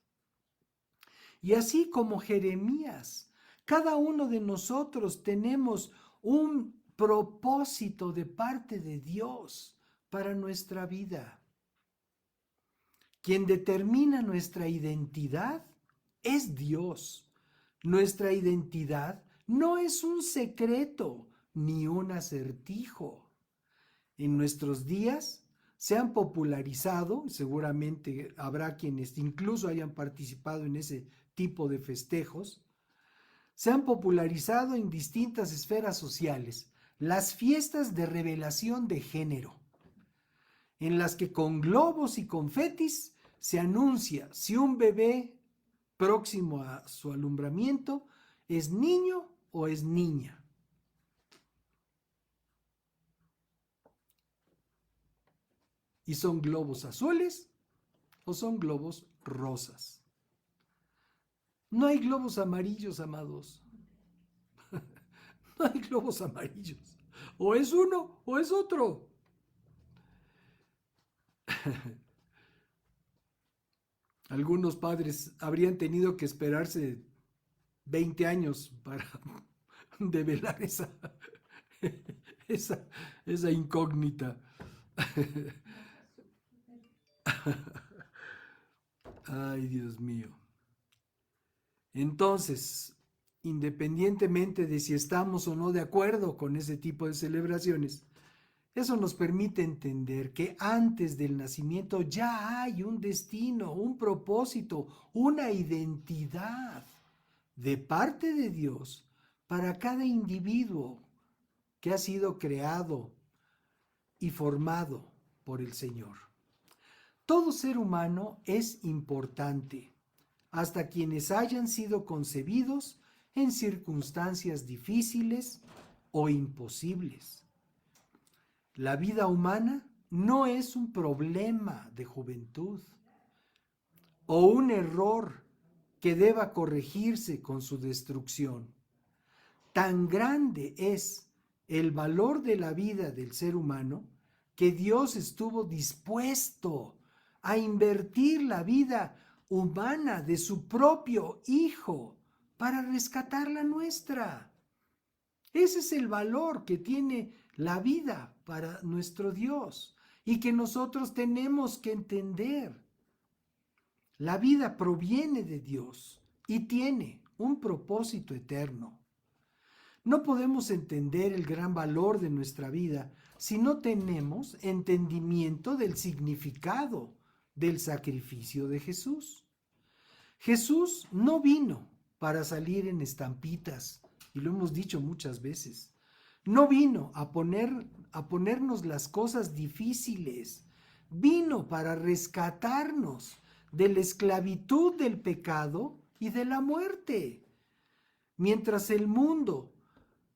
Y así como Jeremías, cada uno de nosotros tenemos un propósito de parte de Dios para nuestra vida. Quien determina nuestra identidad es Dios. Nuestra identidad no es un secreto ni un acertijo. En nuestros días se han popularizado, seguramente habrá quienes incluso hayan participado en ese tipo de festejos, se han popularizado en distintas esferas sociales las fiestas de revelación de género, en las que con globos y confetis se anuncia si un bebé próximo a su alumbramiento es niño o es niña. ¿Y son globos azules o son globos rosas? No hay globos amarillos, amados. No hay globos amarillos. O es uno o es otro. Algunos padres habrían tenido que esperarse 20 años para develar esa incógnita. Ay, Dios mío. Entonces, independientemente de si estamos o no de acuerdo con ese tipo de celebraciones, eso nos permite entender que antes del nacimiento ya hay un destino, un propósito, una identidad de parte de Dios para cada individuo que ha sido creado y formado por el Señor. Todo ser humano es importante, hasta quienes hayan sido concebidos en circunstancias difíciles o imposibles. La vida humana no es un problema de juventud o un error que deba corregirse con su destrucción. Tan grande es el valor de la vida del ser humano que Dios estuvo dispuesto a invertir la vida humana de su propio Hijo para rescatar la nuestra. Ese es el valor que tiene la vida para nuestro Dios y que nosotros tenemos que entender. La vida proviene de Dios y tiene un propósito eterno. No podemos entender el gran valor de nuestra vida si no tenemos entendimiento del significado del sacrificio de Jesús. Jesús no vino para salir en estampitas, y lo hemos dicho muchas veces. No vino a ponernos las cosas difíciles. Vino para rescatarnos de la esclavitud del pecado y de la muerte. Mientras el mundo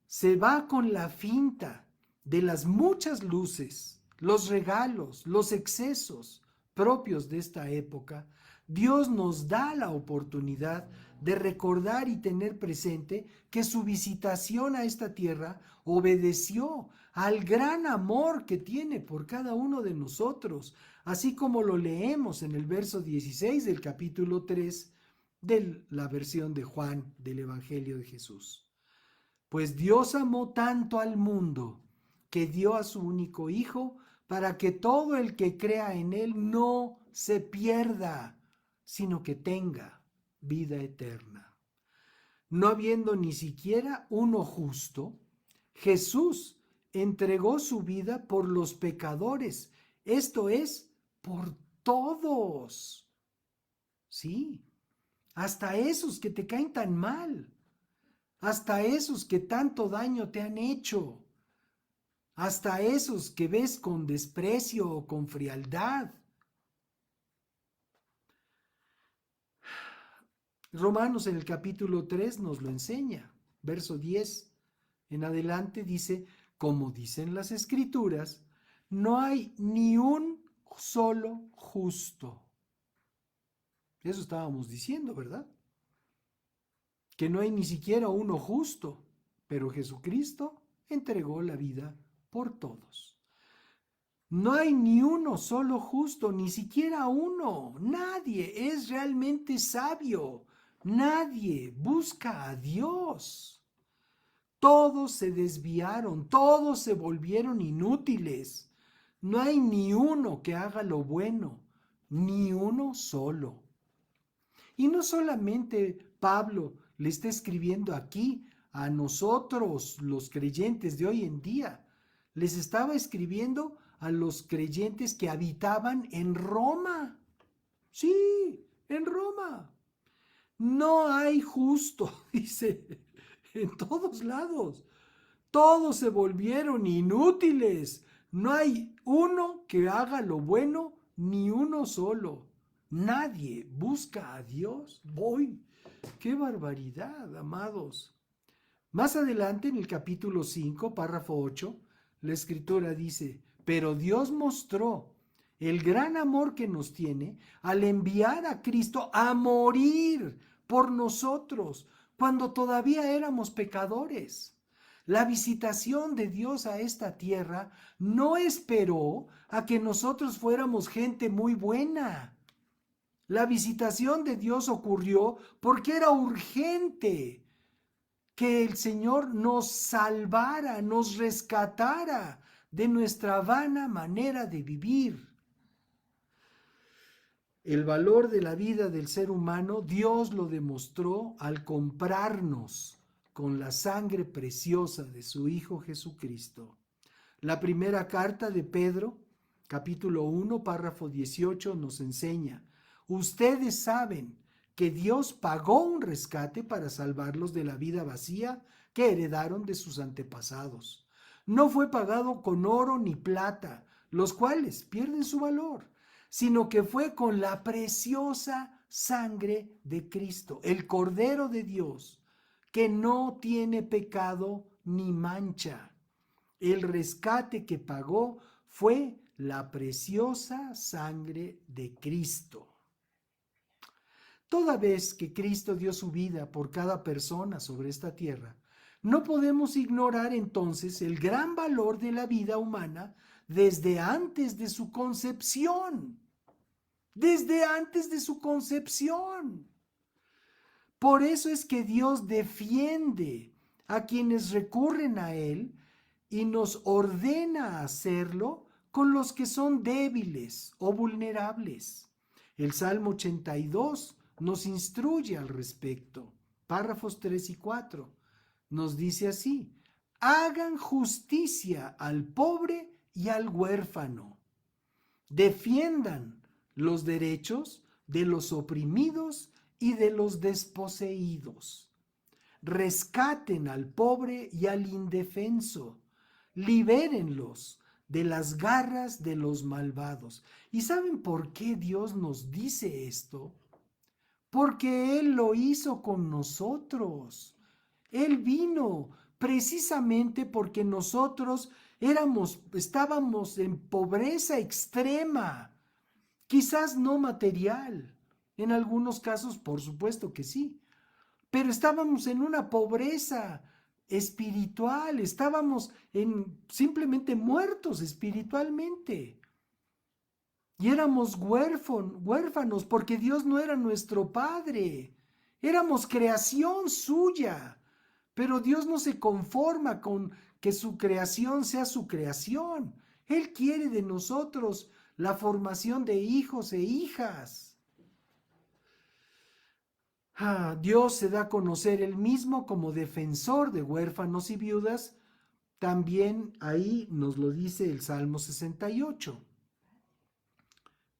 se va con la finta de las muchas luces, los regalos, los excesos propios de esta época, Dios nos da la oportunidad de recordar y tener presente que su visitación a esta tierra obedeció al gran amor que tiene por cada uno de nosotros, así como lo leemos en el verso 16 del capítulo 3 de la versión de Juan del Evangelio de Jesús. Pues Dios amó tanto al mundo que dio a su único Hijo para que todo el que crea en Él no se pierda, sino que tenga vida eterna. No habiendo ni siquiera uno justo, Jesús entregó su vida por los pecadores, esto es, por todos. Sí, hasta esos que te caen tan mal, hasta esos que tanto daño te han hecho, hasta esos que ves con desprecio o con frialdad. Romanos en el capítulo 3 nos lo enseña. Verso 10 en adelante dice, como dicen las Escrituras, no hay ni un solo justo. Eso estábamos diciendo, ¿verdad? Que no hay ni siquiera uno justo, pero Jesucristo entregó la vida por todos. No hay ni uno solo justo, ni siquiera uno. Nadie es realmente sabio. Nadie busca a Dios. Todos se desviaron, todos se volvieron inútiles. No hay ni uno que haga lo bueno, ni uno solo. Y no solamente Pablo le está escribiendo aquí a nosotros, los creyentes de hoy en día. Les estaba escribiendo a los creyentes que habitaban en Roma. Sí, en Roma. No hay justo, dice, en todos lados. Todos se volvieron inútiles. No hay uno que haga lo bueno, ni uno solo. Nadie busca a Dios. ¡Voy! ¡Qué barbaridad, amados! Más adelante, en el capítulo 5, párrafo 8, la Escritura dice, pero Dios mostró el gran amor que nos tiene al enviar a Cristo a morir por nosotros cuando todavía éramos pecadores. La visitación de Dios a esta tierra no esperó a que nosotros fuéramos gente muy buena. La visitación de Dios ocurrió porque era urgente que el Señor nos salvara, nos rescatara de nuestra vana manera de vivir. El valor de la vida del ser humano, Dios lo demostró al comprarnos con la sangre preciosa de su Hijo Jesucristo. La primera carta de Pedro, capítulo 1, párrafo 18, nos enseña, ustedes saben que Dios pagó un rescate para salvarlos de la vida vacía que heredaron de sus antepasados. No fue pagado con oro ni plata, los cuales pierden su valor, sino que fue con la preciosa sangre de Cristo, el Cordero de Dios, que no tiene pecado ni mancha. El rescate que pagó fue la preciosa sangre de Cristo. Toda vez que Cristo dio su vida por cada persona sobre esta tierra, no podemos ignorar entonces el gran valor de la vida humana desde antes de su concepción. Desde antes de su concepción. Por eso es que Dios defiende a quienes recurren a Él y nos ordena hacerlo con los que son débiles o vulnerables. El Salmo 82 nos instruye al respecto. Párrafos 3 y 4 nos dice así: hagan justicia al pobre y al huérfano. Defiendan los derechos de los oprimidos y de los desposeídos. Rescaten al pobre y al indefenso. Libérenlos de las garras de los malvados. ¿Y saben por qué Dios nos dice esto? Porque Él lo hizo con nosotros. Él vino precisamente porque nosotros estábamos en pobreza extrema, quizás no material, en algunos casos por supuesto que sí, pero estábamos en una pobreza espiritual, estábamos simplemente muertos espiritualmente. Y éramos huérfanos porque Dios no era nuestro Padre. Éramos creación suya. Pero Dios no se conforma con que su creación sea su creación. Él quiere de nosotros la formación de hijos e hijas. Dios se da a conocer él mismo como defensor de huérfanos y viudas. También ahí nos lo dice el Salmo 68.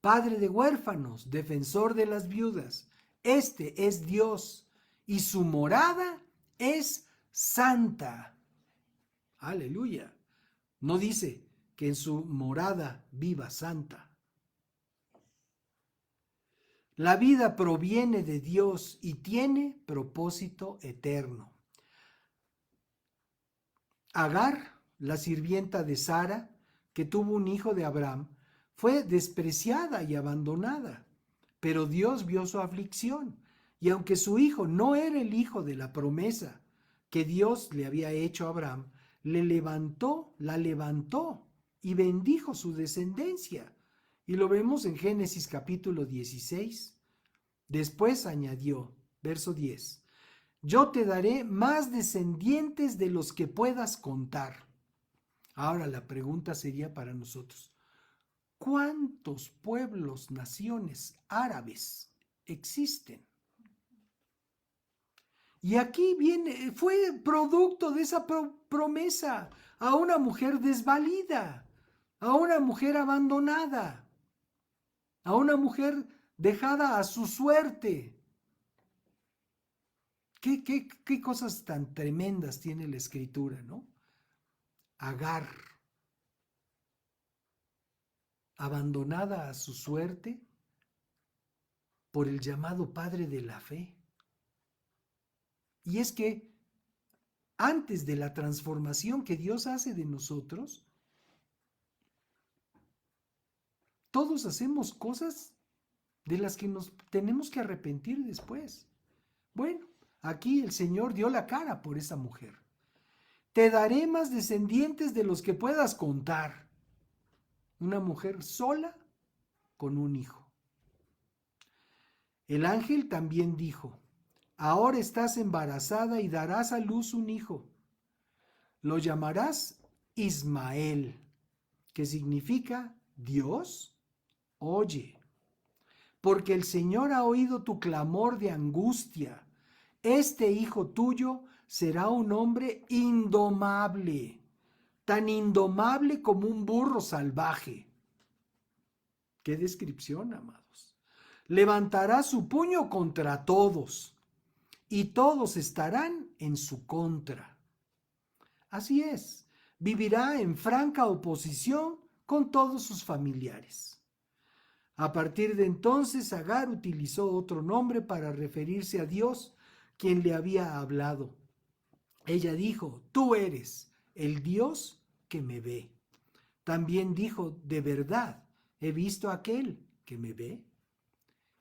Padre de huérfanos, defensor de las viudas. Este es Dios y su morada es santa. Aleluya. No dice que en su morada viva santa. La vida proviene de Dios y tiene propósito eterno. Agar, la sirvienta de Sara, que tuvo un hijo de Abraham, fue despreciada y abandonada, pero Dios vio su aflicción, y aunque su hijo no era el hijo de la promesa que Dios le había hecho a Abraham, la levantó y bendijo su descendencia. Y lo vemos en Génesis capítulo 16. Después añadió, verso 10, yo te daré más descendientes de los que puedas contar. Ahora la pregunta sería para nosotros, ¿cuántos pueblos, naciones árabes existen? Y aquí fue producto de esa promesa a una mujer desvalida, a una mujer abandonada, a una mujer dejada a su suerte. ¿Qué cosas tan tremendas tiene la Escritura, ¿no? Agar, abandonada a su suerte por el llamado Padre de la fe. Y es que antes de la transformación que Dios hace de nosotros, todos hacemos cosas de las que nos tenemos que arrepentir después. Bueno, aquí el Señor dio la cara por esa mujer. Te daré más descendientes de los que puedas contar. Una mujer sola con un hijo. El ángel también dijo, ahora estás embarazada y darás a luz un hijo. Lo llamarás Ismael, que significa Dios oye. Porque el Señor ha oído tu clamor de angustia. Este hijo tuyo será un hombre indomable, tan indomable como un burro salvaje. ¡Qué descripción, amados! Levantará su puño contra todos, y todos estarán en su contra. Así es, vivirá en franca oposición con todos sus familiares. A partir de entonces, Agar utilizó otro nombre para referirse a Dios, quien le había hablado. Ella dijo, tú eres el Dios que me ve. También dijo, de verdad, he visto a aquel que me ve.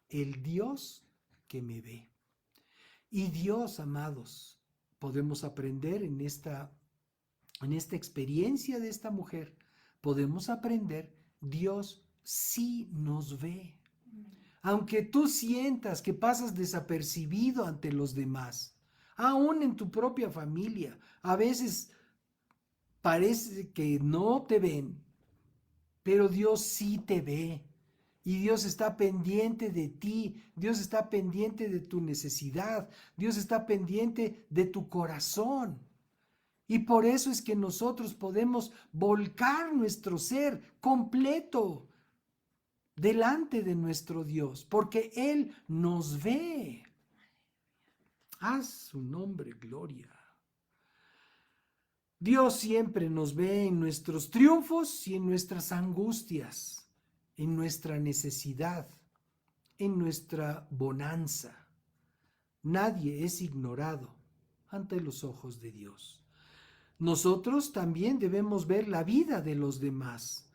El Dios que me ve. Y Dios, amados, podemos aprender en esta experiencia de esta mujer, podemos aprender, Dios sí nos ve. aunque tú sientas que pasas desapercibido ante los demás, aún en tu propia familia, a veces parece que no te ven, pero Dios sí te ve. Y Dios está pendiente de ti, Dios está pendiente de tu necesidad, Dios está pendiente de tu corazón. Y por eso es que nosotros podemos volcar nuestro ser completo delante de nuestro Dios, porque Él nos ve. A su nombre, gloria. Dios siempre nos ve en nuestros triunfos y en nuestras angustias, en nuestra necesidad, en nuestra bonanza. Nadie es ignorado ante los ojos de Dios. Nosotros también debemos ver la vida de los demás.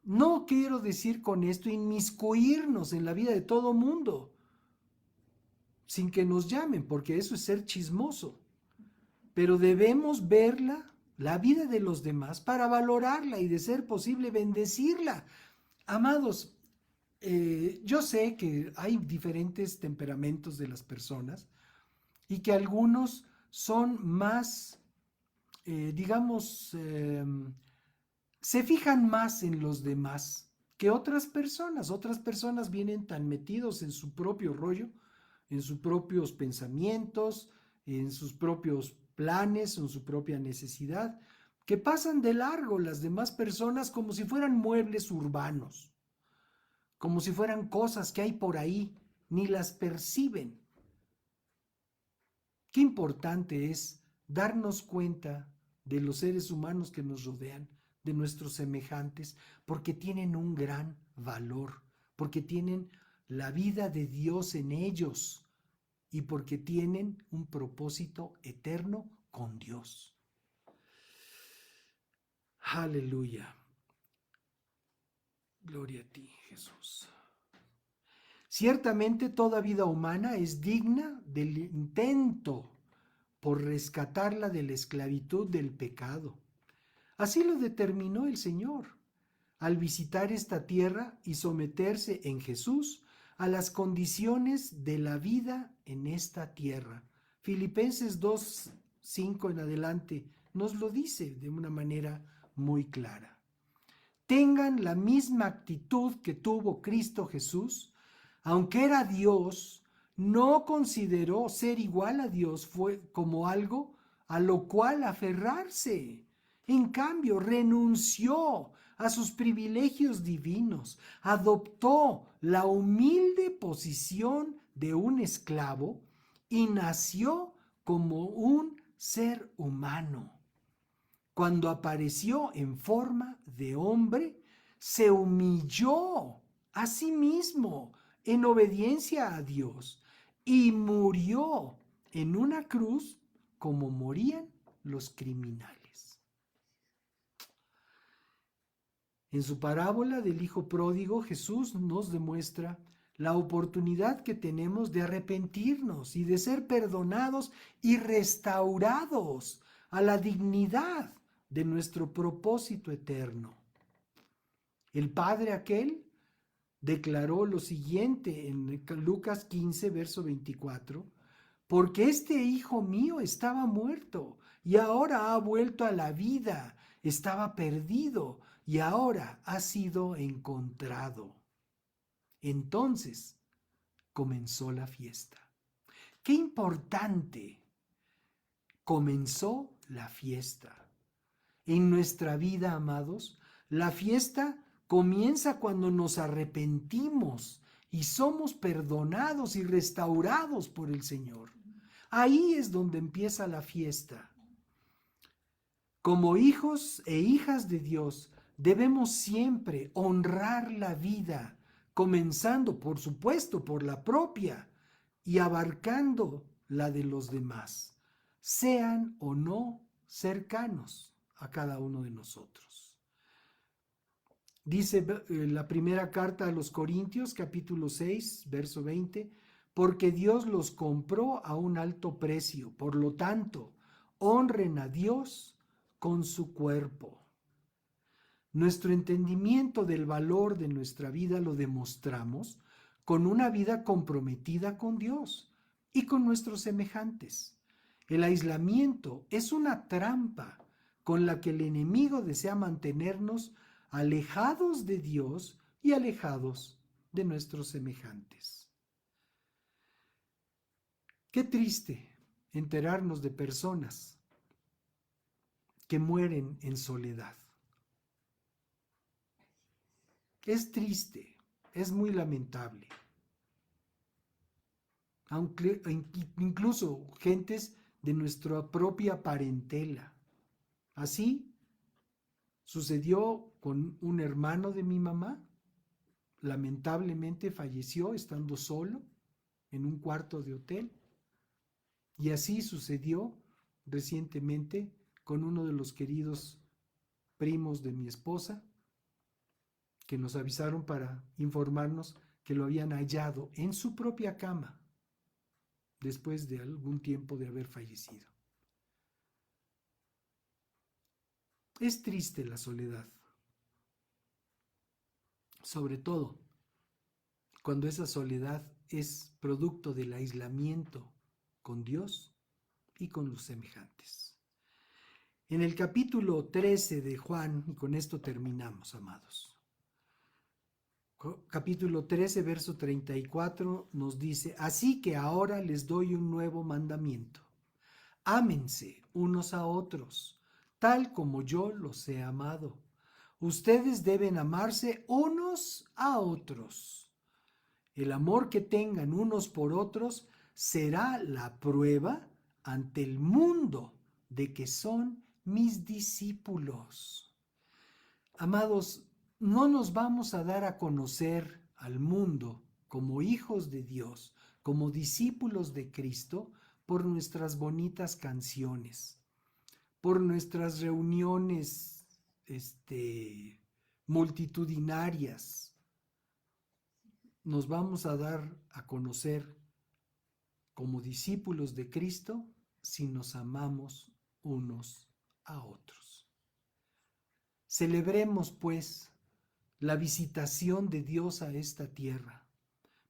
No quiero decir con esto inmiscuirnos en la vida de todo mundo, sin que nos llamen, porque eso es ser chismoso. Pero debemos verla, la vida de los demás, para valorarla y de ser posible bendecirla. Amados, yo sé que hay diferentes temperamentos de las personas y que algunos son más, se fijan más en los demás que otras personas. Otras personas vienen tan metidos en su propio rollo, en sus propios pensamientos, en sus propios planes, en su propia necesidad, que pasan de largo las demás personas como si fueran muebles urbanos, como si fueran cosas que hay por ahí, ni las perciben. Qué importante es darnos cuenta de los seres humanos que nos rodean, de nuestros semejantes, porque tienen un gran valor, porque tienen la vida de Dios en ellos y porque tienen un propósito eterno con Dios. Aleluya. Gloria a ti, Jesús. Ciertamente toda vida humana es digna del intento por rescatarla de la esclavitud del pecado. Así lo determinó el Señor al visitar esta tierra y someterse en Jesús a las condiciones de la vida en esta tierra. Filipenses 2:5 en adelante nos lo dice de una manera muy clara. Tengan la misma actitud que tuvo Cristo Jesús. Aunque era Dios, no consideró ser igual a Dios como algo a lo cual aferrarse. En cambio, renunció a sus privilegios divinos, adoptó la humilde posición de un esclavo y nació como un ser humano. Cuando apareció en forma de hombre, se humilló a sí mismo en obediencia a Dios y murió en una cruz como morían los criminales. En su parábola del Hijo Pródigo, Jesús nos demuestra la oportunidad que tenemos de arrepentirnos y de ser perdonados y restaurados a la dignidad de nuestro propósito eterno. El Padre aquel declaró lo siguiente en Lucas 15, verso 24, porque este hijo mío estaba muerto y ahora ha vuelto a la vida, estaba perdido y ahora ha sido encontrado. Entonces comenzó la fiesta. Qué importante, comenzó la fiesta. En nuestra vida, amados, la fiesta comienza cuando nos arrepentimos y somos perdonados y restaurados por el Señor. Ahí es donde empieza la fiesta. Como hijos e hijas de Dios, debemos siempre honrar la vida, comenzando, por supuesto, por la propia y abarcando la de los demás, sean o no cercanos a cada uno de nosotros. Dice la primera carta a los Corintios, capítulo 6, verso 20, porque Dios los compró a un alto precio, por lo tanto, honren a Dios con su cuerpo. Nuestro entendimiento del valor de nuestra vida lo demostramos con una vida comprometida con Dios y con nuestros semejantes. El aislamiento es una trampa con la que el enemigo desea mantenernos alejados de Dios y alejados de nuestros semejantes. Qué triste enterarnos de personas que mueren en soledad. Es triste, es muy lamentable. Aunque, incluso gentes de nuestra propia parentela. Así sucedió con un hermano de mi mamá. Lamentablemente falleció estando solo en un cuarto de hotel. Y así sucedió recientemente con uno de los queridos primos de mi esposa, que nos avisaron para informarnos que lo habían hallado en su propia cama después de algún tiempo de haber fallecido. Es triste la soledad, sobre todo cuando esa soledad es producto del aislamiento con Dios y con los semejantes. En el capítulo 13 de Juan, y con esto terminamos, amados. Capítulo 13, verso 34 nos dice: así que ahora les doy un nuevo mandamiento. Ámense unos a otros, tal como yo los he amado. Ustedes deben amarse unos a otros. El amor que tengan unos por otros será la prueba ante el mundo de que son mis discípulos. Amados, no nos vamos a dar a conocer al mundo como hijos de Dios, como discípulos de Cristo, por nuestras bonitas canciones, por nuestras reuniones multitudinarias. Nos vamos a dar a conocer como discípulos de Cristo si nos amamos unos a otros. Celebremos, pues, la visitación de Dios a esta tierra,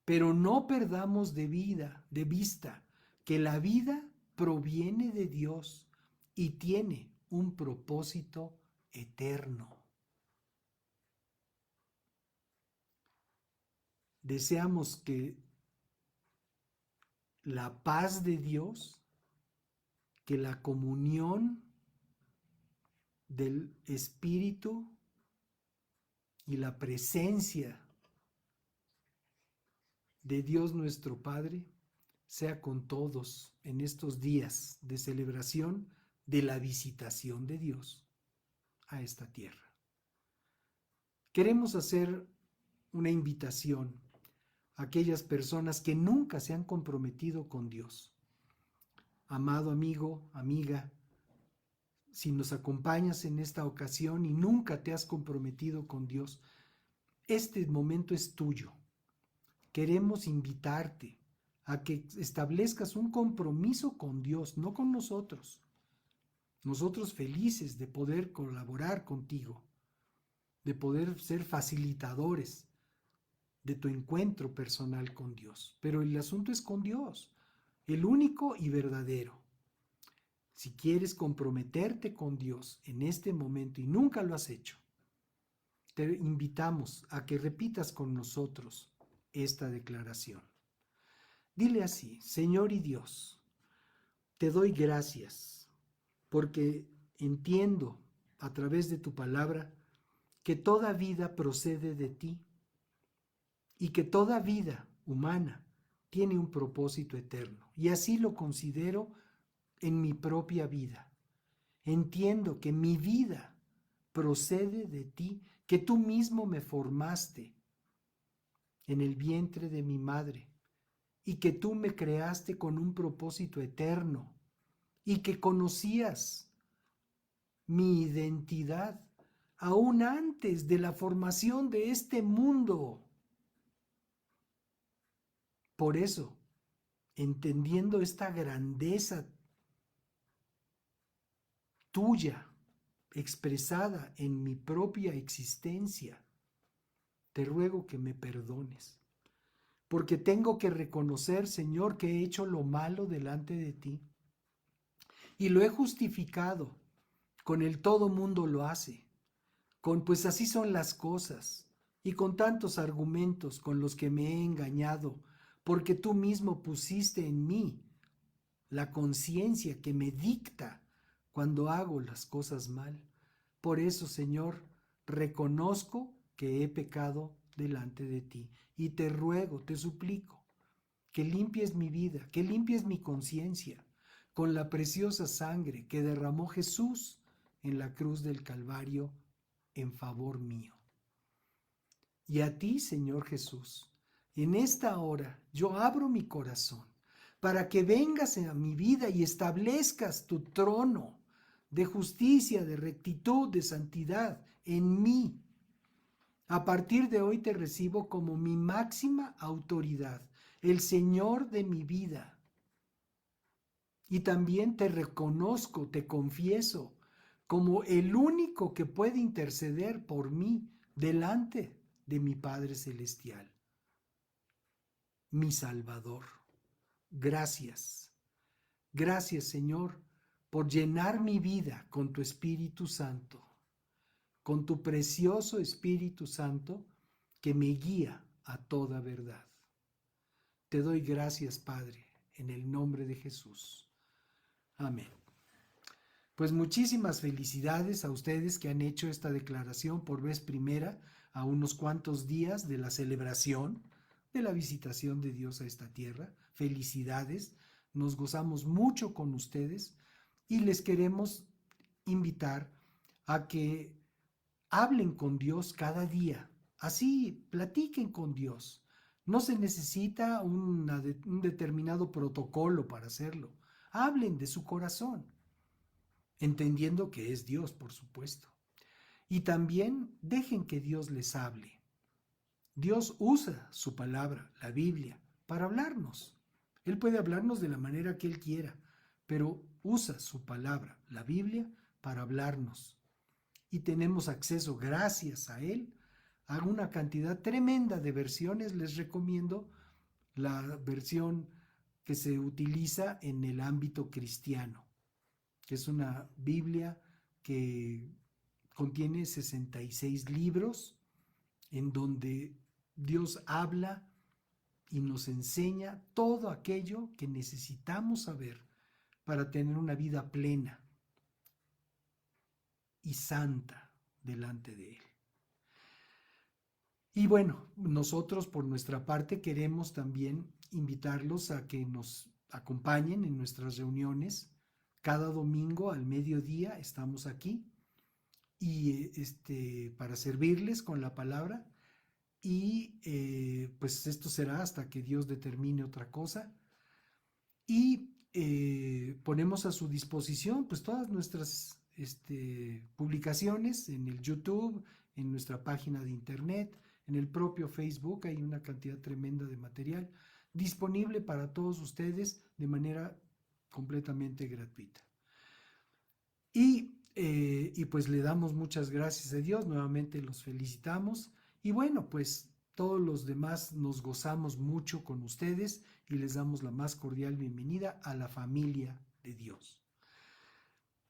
pero no perdamos de vista que la vida proviene de Dios y tiene un propósito eterno. Deseamos que la paz de Dios, que la comunión del Espíritu y la presencia de Dios nuestro Padre sea con todos en estos días de celebración de la visitación de Dios a esta tierra. Queremos hacer una invitación a aquellas personas que nunca se han comprometido con Dios. Amado amigo, amiga, si nos acompañas en esta ocasión y nunca te has comprometido con Dios, este momento es tuyo. Queremos invitarte a que establezcas un compromiso con Dios, no con nosotros. Nosotros felices de poder colaborar contigo, de poder ser facilitadores de tu encuentro personal con Dios. Pero el asunto es con Dios, el único y verdadero. Si quieres comprometerte con Dios en este momento y nunca lo has hecho, te invitamos a que repitas con nosotros esta declaración. Dile así: Señor y Dios, te doy gracias porque entiendo a través de tu palabra que toda vida procede de ti y que toda vida humana tiene un propósito eterno. Y así lo considero en mi propia vida. Entiendo que mi vida procede de ti, que tú mismo me formaste en el vientre de mi madre y que tú me creaste con un propósito eterno y que conocías mi identidad aún antes de la formación de este mundo. Por eso, entendiendo esta grandeza tuya expresada en mi propia existencia, te ruego que me perdones, porque tengo que reconocer, Señor, que he hecho lo malo delante de ti y lo he justificado. Con el todo mundo lo hace, con pues así son las cosas, y con tantos argumentos con los que me he engañado, porque tú mismo pusiste en mí la conciencia que me dicta cuando hago las cosas mal. Por eso, Señor, reconozco que he pecado delante de ti y te ruego, te suplico, que limpies mi vida, que limpies mi conciencia con la preciosa sangre que derramó Jesús en la cruz del Calvario en favor mío. Y a ti, Señor Jesús, en esta hora yo abro mi corazón para que vengas a mi vida y establezcas tu trono de justicia, de rectitud, de santidad en mí. A partir de hoy te recibo como mi máxima autoridad, el Señor de mi vida. Y también te reconozco, te confieso, como el único que puede interceder por mí delante de mi Padre Celestial, mi Salvador. Gracias. Gracias, Señor, por llenar mi vida con tu Espíritu Santo, con tu precioso Espíritu Santo que me guía a toda verdad. Te doy gracias, Padre, en el nombre de Jesús. Amén. Pues muchísimas felicidades a ustedes que han hecho esta declaración por vez primera a unos cuantos días de la celebración de la visitación de Dios a esta tierra. Felicidades, nos gozamos mucho con ustedes y les queremos invitar a que hablen con Dios cada día. Así, platiquen con Dios. No se necesita un determinado protocolo para hacerlo. Hablen de su corazón, entendiendo que es Dios, por supuesto. Y también dejen que Dios les hable. Dios usa su palabra, la Biblia, para hablarnos. Él puede hablarnos de la manera que Él quiera, pero usa su palabra, la Biblia, para hablarnos. Y tenemos acceso, gracias a Él, a una cantidad tremenda de versiones. Les recomiendo la versión que se utiliza en el ámbito cristiano, que es una Biblia que contiene 66 libros en donde Dios habla y nos enseña todo aquello que necesitamos saber para tener una vida plena y santa delante de Él. Y bueno, nosotros por nuestra parte queremos también invitarlos a que nos acompañen en nuestras reuniones. Cada domingo al mediodía estamos aquí y para servirles con la palabra. Y pues esto será hasta que Dios determine otra cosa. Y ponemos a su disposición pues todas nuestras publicaciones en el YouTube, en nuestra página de internet, en el propio Facebook. Hay una cantidad tremenda de material disponible para todos ustedes de manera completamente gratuita. Y pues le damos muchas gracias a Dios, nuevamente los felicitamos. Y bueno, pues todos los demás nos gozamos mucho con ustedes y les damos la más cordial bienvenida a la familia de Dios.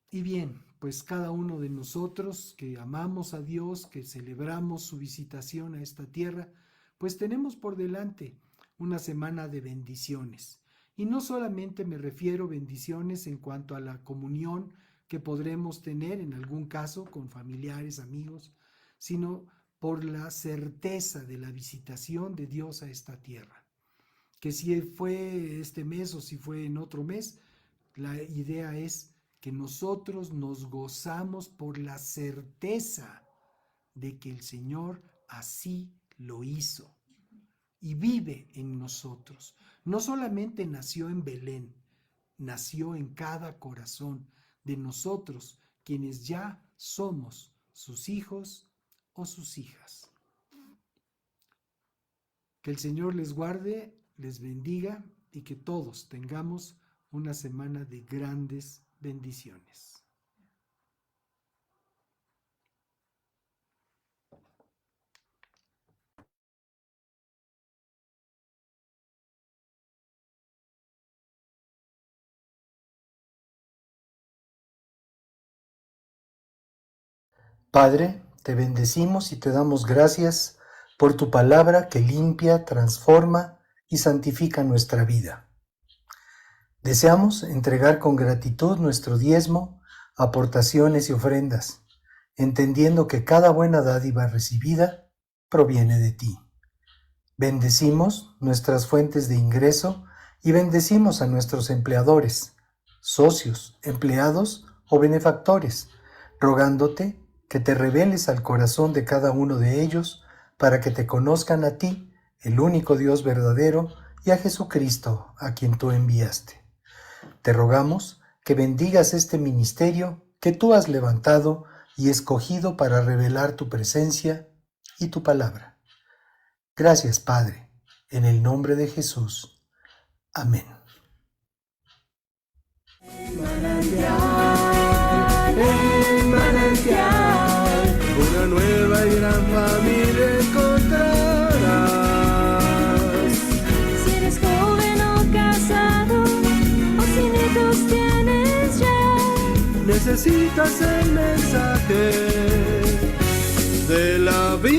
Y bien, pues cada uno de nosotros que amamos a Dios, que celebramos su visitación a esta tierra, pues tenemos por delante una semana de bendiciones. Y no solamente me refiero a bendiciones en cuanto a la comunión que podremos tener en algún caso con familiares, amigos, sino por la certeza de la visitación de Dios a esta tierra. Que si fue este mes o si fue en otro mes, la idea es que nosotros nos gozamos por la certeza de que el Señor así lo hizo y vive en nosotros. No solamente nació en Belén, nació en cada corazón de nosotros, quienes ya somos sus hijos o sus hijas. Que el Señor les guarde, les bendiga y que todos tengamos una semana de grandes bendiciones. Padre, te bendecimos y te damos gracias por tu palabra que limpia, transforma y santifica nuestra vida. Deseamos entregar con gratitud nuestro diezmo, aportaciones y ofrendas, entendiendo que cada buena dádiva recibida proviene de ti. Bendecimos nuestras fuentes de ingreso y bendecimos a nuestros empleadores, socios, empleados o benefactores, rogándote que te reveles al corazón de cada uno de ellos para que te conozcan a ti, el único Dios verdadero, y a Jesucristo, a quien tú enviaste. Te rogamos que bendigas este ministerio que tú has levantado y escogido para revelar tu presencia y tu palabra. Gracias, Padre, en el nombre de Jesús. Amén. Manantial, una nueva y gran familia encontrarás. Si eres joven o casado, o sin hijos tienes ya, Necesitas el mensaje de la vida.